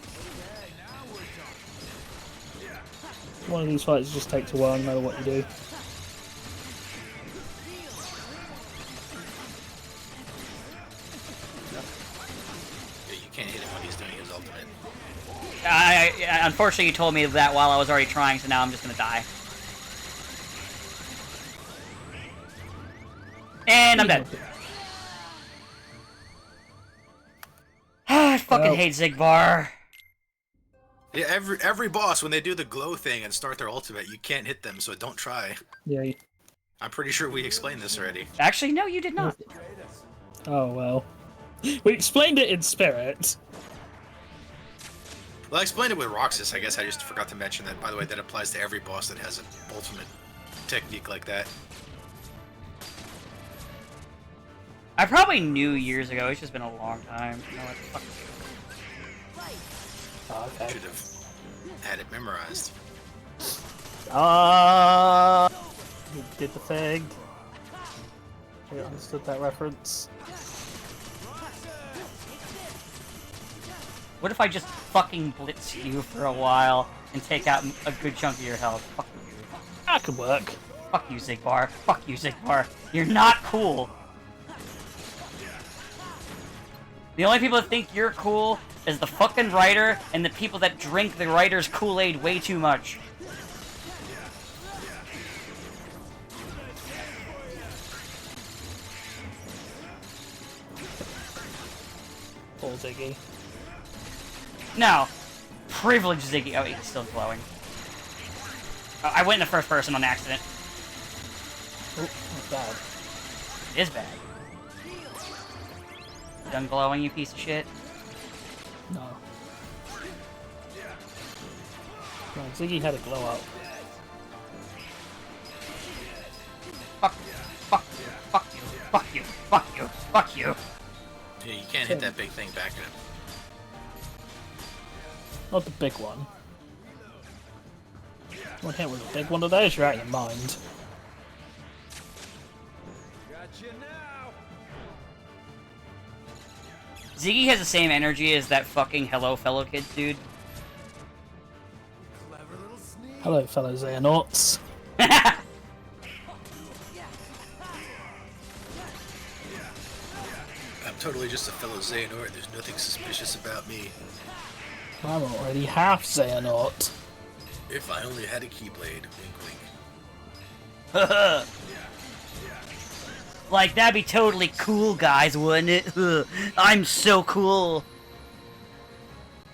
One of these fights just takes a while, no matter what you do. Yeah, you can't hit him when he's doing his ultimate. Unfortunately, you told me that while I was already trying, so now I'm just gonna die. And I'm dead. I fucking Well. hate Zigbar. Yeah, every boss, when they do the glow thing and start their ultimate, you can't hit them, so don't try. Yeah. I'm pretty sure we explained this already. Actually, no, you did not. Oh well. We explained it in spirit. Well, I explained it with Roxas, I guess I just forgot to mention that. By the way, that applies to every boss that has an ultimate technique like that. I probably knew years ago. It's just been a long time. You know what the fuck? Oh, okay. Should have had it memorized. You did the thing. I understood that reference. What if I just fucking blitz you for a while and take out a good chunk of your health? Fuck you. That could work. Fuck you, Zigbar. Fuck you, Zigbar. You're not cool. The only people that think you're cool is the fucking writer and the people that drink the writer's Kool-Aid way too much. Poor Ziggy. No. Privileged Ziggy. Oh, he's still glowing. I went in the first person on accident. Oh, that's bad. It is bad. Done glowing, you piece of shit. No. No, Ziggy had a glow up. Fuck you. Fuck you. Fuck you. Fuck you. Fuck you. Fuck you. Yeah, you can't hit that big thing back at him. Not the big one. One hit with a big one of those, you're out of your mind. Ziggy has the same energy as that fucking Hello Fellow Kids dude. Hello, fellow Xehanauts. I'm totally just a fellow Xehanort. There's nothing suspicious about me. I'm already half Xehanort. If I only had a Keyblade. Wink, wink. Like, that'd be totally cool, guys, wouldn't it? I'm so cool.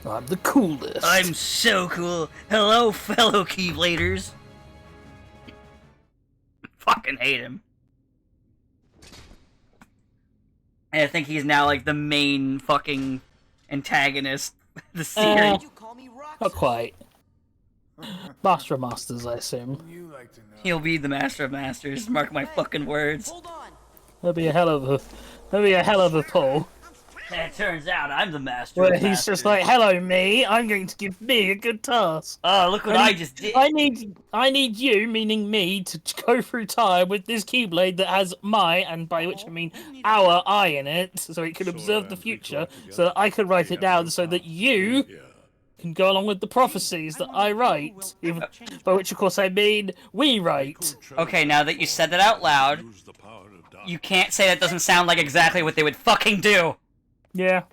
I'm the coolest. I'm so cool. Hello, fellow Keybladers. Fucking hate him. And I think he's now, like, the main fucking antagonist of the series. You call me Not Roxas. quite. Master of Masters, I assume. You like to know. He'll be the Master of Masters, mark my fucking words. Hold on. That'd be a hell of a pull. And it turns out I'm the Master Where of he's Masters. just like, hello me, I'm going to give me a good task. Oh, look what I just did. I need you, meaning me, to go through time with this Keyblade that has my, and by which I mean our eye in it, so it can observe the future, so that I can write it down so that you can go along with the prophecies that I write. Even, by which of course I mean we write. Okay, now that you said that out loud, Use the power of dark. you can't say that doesn't sound like exactly what they would fucking do. Yeah.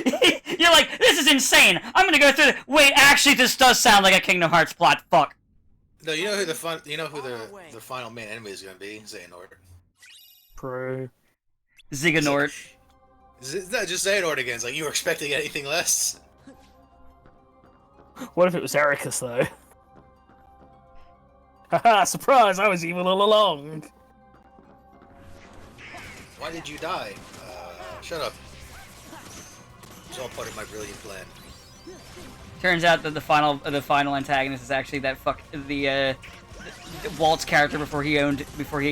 You're like, this is insane. I'm gonna go through the... Wait, actually, this does sound like a Kingdom Hearts plot. Fuck. No, you know who the final main enemy is gonna be? Xehanort. True. Zigganort. It's not just Xehanort again. It's like you were expecting anything less. What if it was Ericus though? Haha, surprise, I was evil all along. Why did you die? Shut up. It's all part of my brilliant plan. Turns out that the final antagonist is actually that the Walt's character before he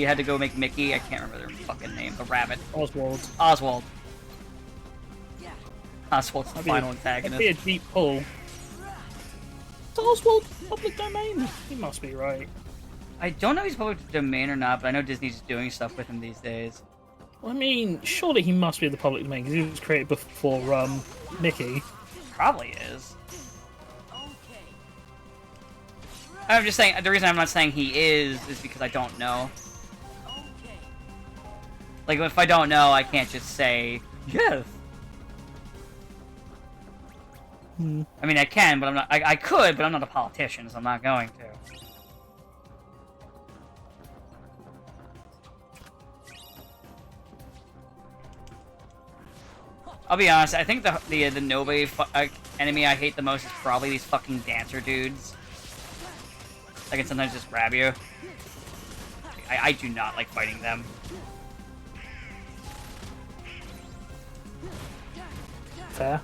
had to go make Mickey. I can't remember their fucking name. The rabbit. Oswald. Oswald. Oswald's the That'd be final That'd antagonist. be a deep pull. Is Oswald public domain? He must be right. I don't know if he's public domain or not, but I know Disney's doing stuff with him these days. I mean, surely he must be the public domain because he was created before Mickey. Probably is. I'm just saying, the reason I'm not saying he is because I don't know. Like, if I don't know, I can't just say, yes. I mean, I can, but I'm not, I could, but I'm not a politician, so I'm not going to. I'll be honest. I think the nobody enemy I hate the most is probably these fucking dancer dudes. I can sometimes just grab you. I do not like fighting them. Fair.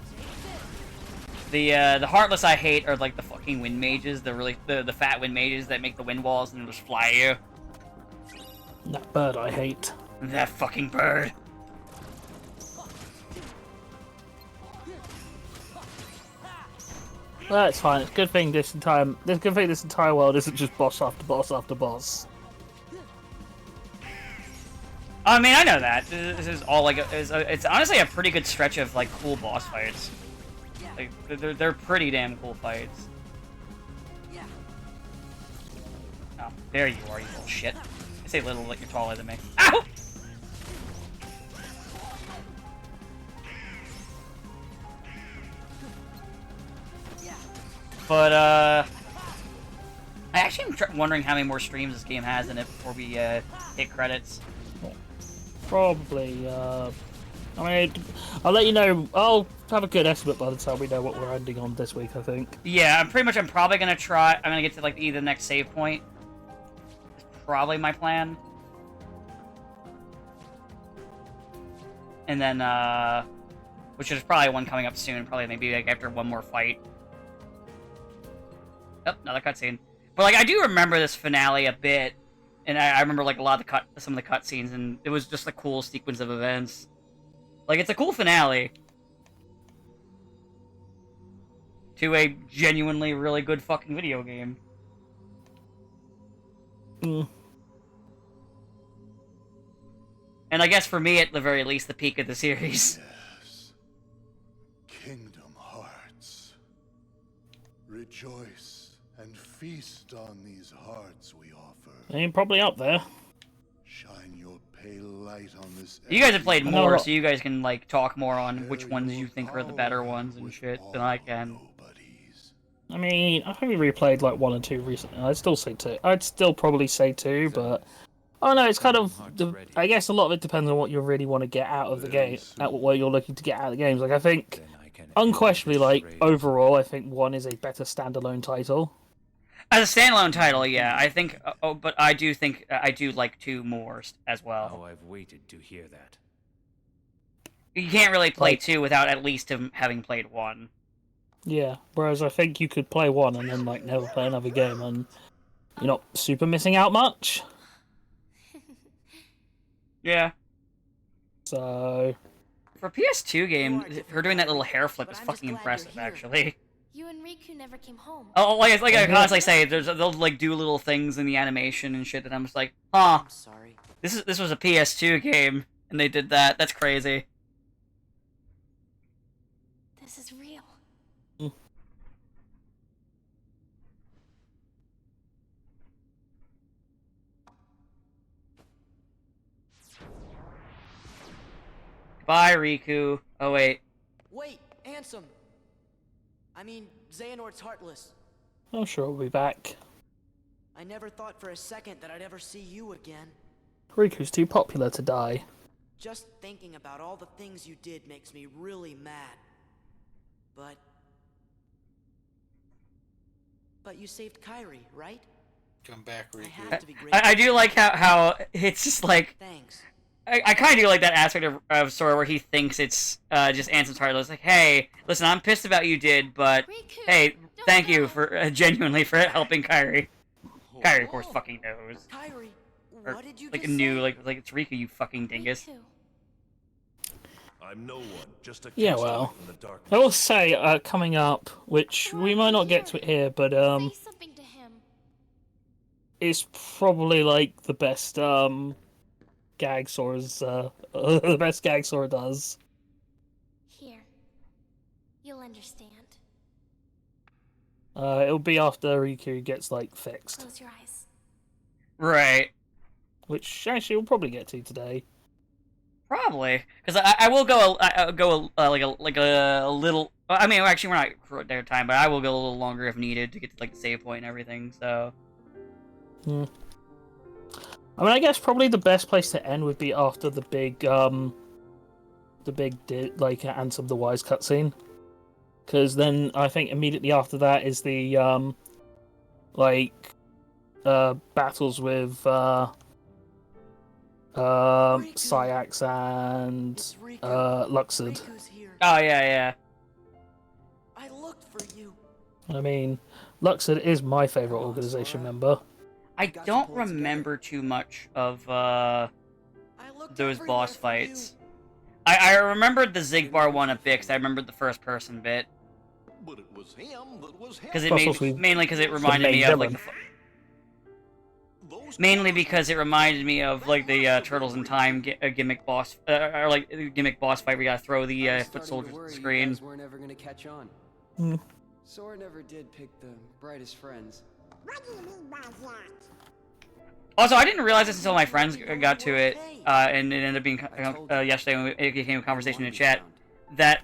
The heartless I hate are like the fucking wind mages, the fat wind mages that make the wind walls and just fly at you. That bird I hate. That fucking bird. Well, that's fine. It's a good thing this entire world isn't just boss after boss after boss. I mean, I know that. This is all like it's honestly a pretty good stretch of like cool boss fights. Like they're pretty damn cool fights. Oh, there you are, you little shit. I say little like you're taller than me. Ow! But I actually am wondering how many more streams this game has in it before we hit credits. Probably, I mean, I'll let you know. I'll have a good estimate by the time we know what we're ending on this week, I think. Yeah, I'm probably gonna try. I'm gonna get to like either the next save point. It's probably my plan. And then, which is probably one coming up soon. Probably maybe like after one more fight. Oh, another cutscene. But like, I do remember this finale a bit. And I remember like a lot of some of the cutscenes, and it was just a cool sequence of events. Like, it's a cool finale to a genuinely really good fucking video game. Mm. And I guess for me, at the very least, the peak of the series. Yes. Kingdom Hearts. Rejoice and feast on these hearts we offer. And probably up there. Shine your pale light on this. You guys have played more, so you guys can like talk more on which ones you think are the better ones and shit than I can. I mean, I've only replayed like 1 or 2 recently. I'd still say 2. I'd still probably say 2, but oh no, it's kind of. I guess a lot of it depends on what you really want to get out of the game, at what you're looking to get out of the games. Like I think, unquestionably, like overall, I think 1 is a better standalone title. As a standalone title, yeah, I think. Oh, but I do think I do like 2 more as well. Oh, I've waited to hear that. You can't really play 2 without at least having played 1. Yeah, whereas I think you could play 1 and then like never play another game, and you're not super missing out much. Yeah. So for a PS2 game, her doing that little hair flip is fucking impressive, actually. You and Riku never came home. Oh, like I constantly say, they'll like do little things in the animation and shit that I'm just like, huh. I'm sorry. This was a PS2 game, and they did that. That's crazy. This is real. Bye, Riku. Oh wait. Wait, Ansem. I mean, Xehanort's heartless. I'm sure we'll be back. I never thought for a second that I'd ever see you again. Riku's too popular to die. Just thinking about all the things you did makes me really mad. But you saved Kairi, right? Come back, I Riku. have to be grateful. I do like how it's just like. Thanks. I kind of do like that aspect of Sora where he thinks it's just Ansem's heartless. Like, hey, listen, I'm pissed about you did, but Riku, hey, thank go. you for genuinely for helping Kairi. Kairi, of course, fucking knows. Kairi, Or, what did you like just new, say? like it's Riku, you fucking dingus. Riku. I'm no one, just a Yeah, cast well. in the darkness. I will say, coming up, which we might not get to it here, but Say something to him. it's probably like the best gag Sora's the best gag Sora does. Here. You'll understand. It'll be after Riku gets like fixed, Close your eyes. Right. which actually we'll probably get to today. Probably, because I will go like a little. I mean, actually, we're not for their time, but I will go a little longer if needed to get to like the save point and everything. So. I mean, I guess probably the best place to end would be after the big the big Ansem the Wise cutscene, because then I think immediately after that is the battles with Syax and Luxord. Oh yeah. I looked for you. I mean, Luxord is my favorite organization member. I don't remember too much of those boss fights. I remembered the Zigbar one a bit, because I remembered the first person bit. But it was him that was him. Because mainly because it reminded me of like mainly because it reminded me of like the Turtles in Time gimmick boss or like gimmick boss fight where you gotta throw the foot soldiers at the screen. You guys weren't ever gonna catch on. Mm. Sora never did pick the brightest friends. What do you mean by that? Also, I didn't realize this until my friends got to it, and it ended up being yesterday when it became a conversation in chat, that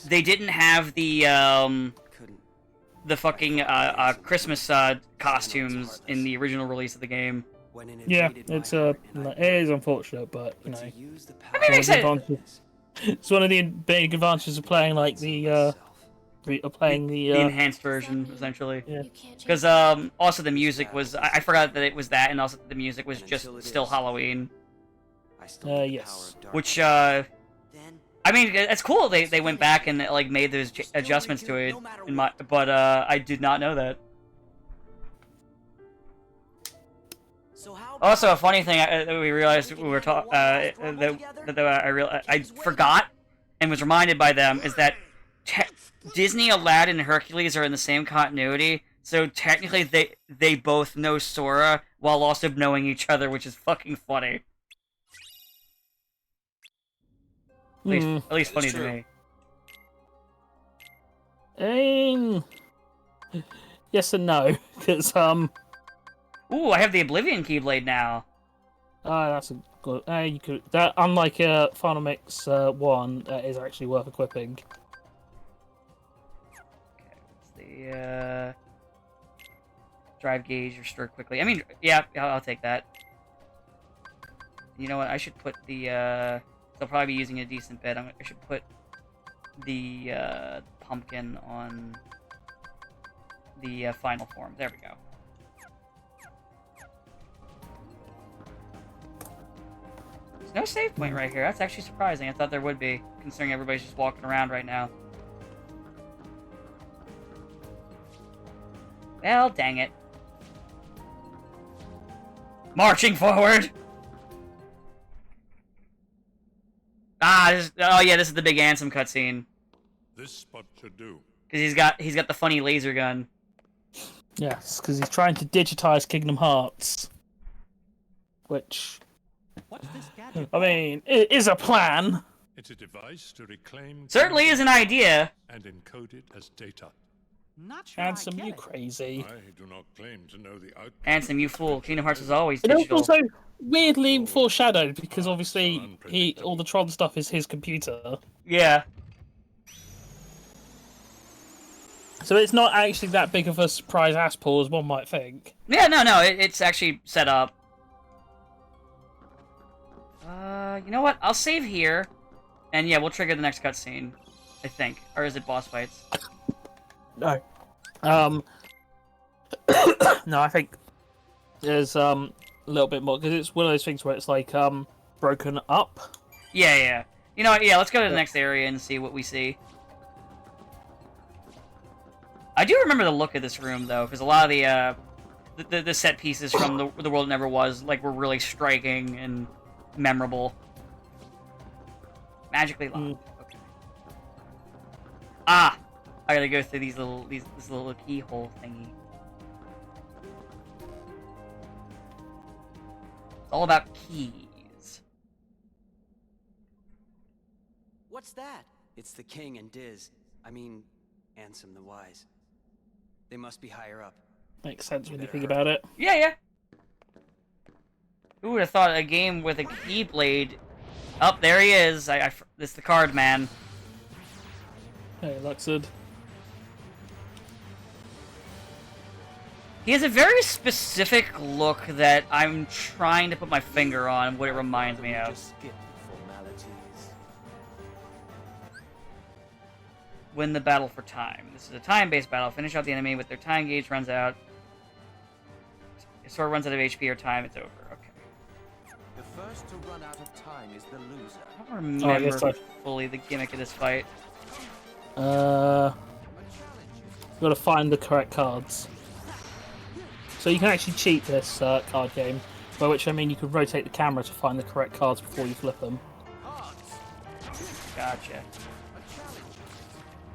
they didn't have the fucking Christmas costumes in the original release of the game. Yeah, it is unfortunate, but you know, I mean, makes sense. It's one of the big advantages of playing like the enhanced version, essentially. Yeah. Because also the music was I forgot that it was that, and also the music was just still Halloween. Yes. Which I mean, it's cool they went back and like made those adjustments to it. But I did not know that. Also, a funny thing that we realized we were talking I forgot and was reminded by them is that Disney, Aladdin, and Hercules are in the same continuity, so technically they both know Sora while also knowing each other, which is fucking funny. At least funny to me. Yes and no, because Ooh, I have the Oblivion Keyblade now. That's a good. You could that unlike Final Mix 1, that is actually worth equipping. Okay, what's the drive gauge restored quickly? I mean, yeah, I'll take that. You know what? I should put the they'll probably be using a decent bit. I should put the pumpkin on the final form. There we go. There's no save point right here. That's actually surprising. I thought there would be, considering everybody's just walking around right now. Well, dang it. Marching forward! Oh yeah, this is the big Ansem cutscene. This spot should do. Because he's got the funny laser gun. Yes, because he's trying to digitize Kingdom Hearts, which I mean, it is a plan. It's a device to reclaim. Certainly is an idea. And encode it as data. Not sure Ansem, you crazy. I do not claim to know the outcome. Ansem, you fool. Kingdom Hearts is always It was digital. also weirdly foreshadowed because obviously all the Tron stuff is his computer. Yeah. So it's not actually that big of a surprise ass pull as one might think. Yeah, no, it's actually set up. You know what? I'll save here, and yeah, we'll trigger the next cutscene. I think, or is it boss fights? No. No, I think there's a little bit more because it's one of those things where it's like broken up. Yeah. You know what? Yeah, let's go to the next area and see what we see. I do remember the look of this room though, because a lot of the set pieces from the World Never Was were really striking and memorable. Magically locked. Okay. Ah, I gotta go through this little keyhole thingy. It's all about keys. What's that? It's the king and Diz. I mean, Ansem the Wise. They must be higher up. Makes sense when you think about it. Yeah. Who would have thought a game with a keyblade? Oh, there he is. It's the card man. Hey, Luxord. He has a very specific look that I'm trying to put my finger on what it reminds me of. Just skip the formalities. Win the battle for time. This is a time-based battle. Finish off the enemy with their time gauge runs out. If sword runs out of HP or time, it's over. Okay. The first to run out of time is the loser. I don't remember fully the gimmick of this fight. You've got to find the correct cards. So you can actually cheat this card game, by which I mean you could rotate the camera to find the correct cards before you flip them. Gotcha.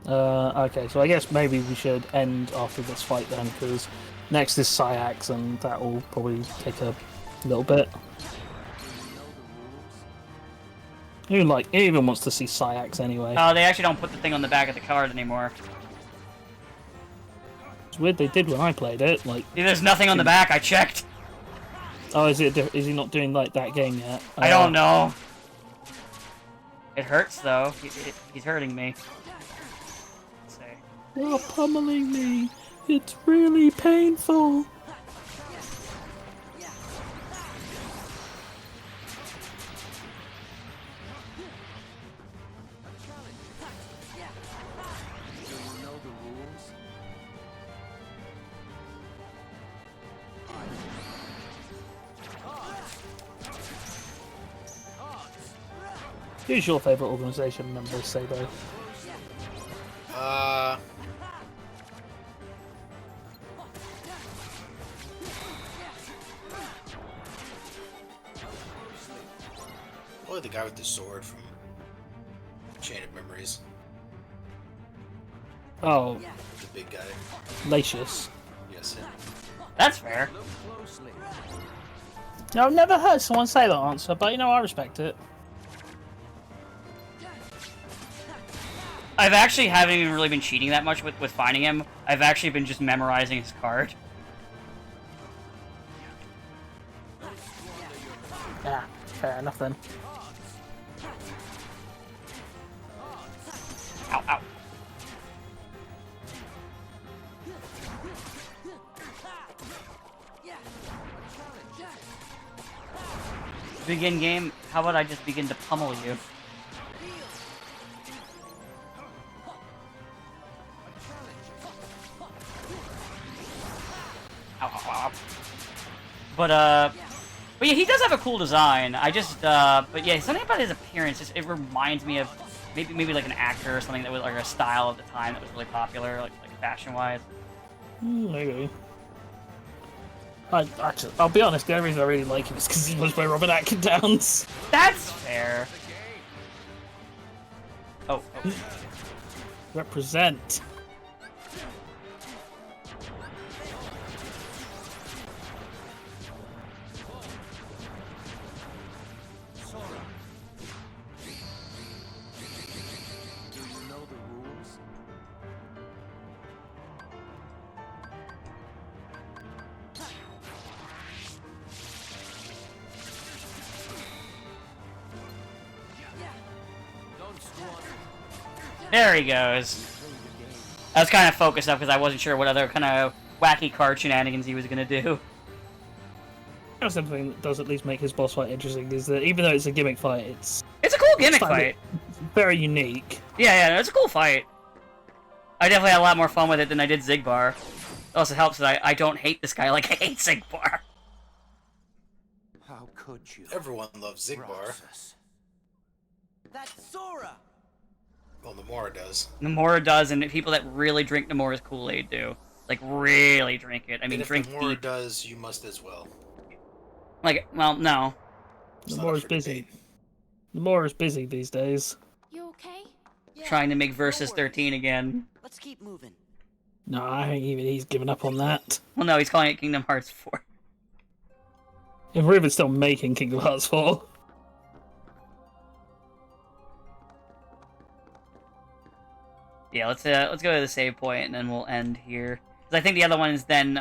Okay, so I guess maybe we should end after this fight then, because next is Syax, and that will probably take a little bit. Who even wants to see Syax anyway? Oh, they actually don't put the thing on the back of the card anymore. It's weird they did when I played it. There's nothing on the back. I checked. Oh, is he not doing like that game yet? I don't know. It hurts though. He's hurting me. Let's see. You're pummeling me. It's really painful. Who's your favourite organisation member, Sabo? Probably the guy with the sword from Chain of Memories. Oh. The big guy. Lacius. Yes, him. That's fair. No, I've never heard someone say that answer, but I respect it. I've actually haven't even really been cheating that much with finding him. I've actually been just memorizing his card. Yeah, fair enough then. Ow, ow. Begin game? How about I just begin to pummel you? But yeah, he does have a cool design. But yeah, something about his appearance, it reminds me of maybe like an actor or something that was like a style of the time that was really popular, like fashion-wise. Maybe. I'll be honest, the only reason I really like him is because he was by Robert Atkins. That's fair. Oh. Represent. There he goes. I was kind of focused up because I wasn't sure what other kind of wacky card shenanigans he was going to do. Something that does at least make his boss fight interesting is that even though it's a gimmick fight, it's a cool gimmick fight. Very unique. Yeah, it's a cool fight. I definitely had a lot more fun with it than I did Zigbar. It also helps that I don't hate this guy like I hate Zigbar. How could you? Everyone loves Zigbar. Roxas. That's Sora! Well, Nomura does. Nomura does, and people that really drink Nomura's Kool-Aid do. Like, really drink it. I mean, and if drink Nomura deep. does, you must as well. Like, well, no. Nomura's busy. Nomura's busy these days. You okay? Yeah, Trying to make Versus no worries. 13 again. Let's keep moving. No, I think even he's given up on that. Well, no, he's calling it Kingdom Hearts 4. If we're even still making Kingdom Hearts 4. Yeah, let's go to the save point and then we'll end here. 'Cause I think the other one is then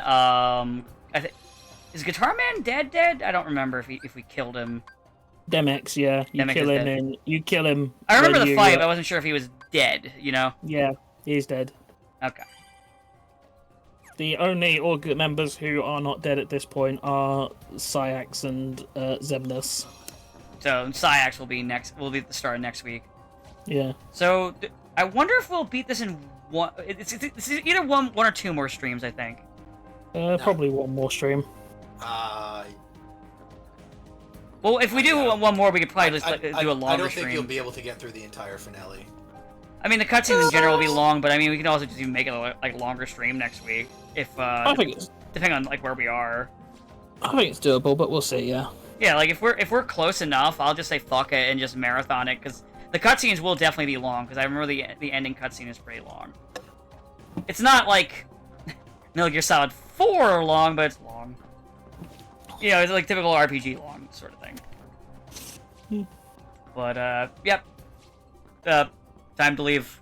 is Guitar Man dead? I don't remember if we killed him. Demex, yeah. You kill him. I remember the fight, but I wasn't sure if he was dead, you know? Yeah, he's dead. Okay. The only Org members who are not dead at this point are Syax and Xemnas. So Syax will be at the start of next week. Yeah. So I wonder if we'll beat this in one. It's either one or two more streams, I think. Probably one more stream. Well, if we do one more, we could probably just do a longer stream. I don't think you'll be able to get through the entire finale. I mean, the cutscenes in general will be long, but I mean, we can also just even make it a like longer stream next week, if I think it's, depending on like where we are. I think it's doable, but we'll see. Yeah. Yeah, like if we're close enough, I'll just say fuck it and just marathon it, because the cutscenes will definitely be long, because I remember the ending cutscene is pretty long. It's not like Metal Gear Solid 4 long, but it's long. You know, it's like typical RPG long sort of thing. But, yep. Time to leave.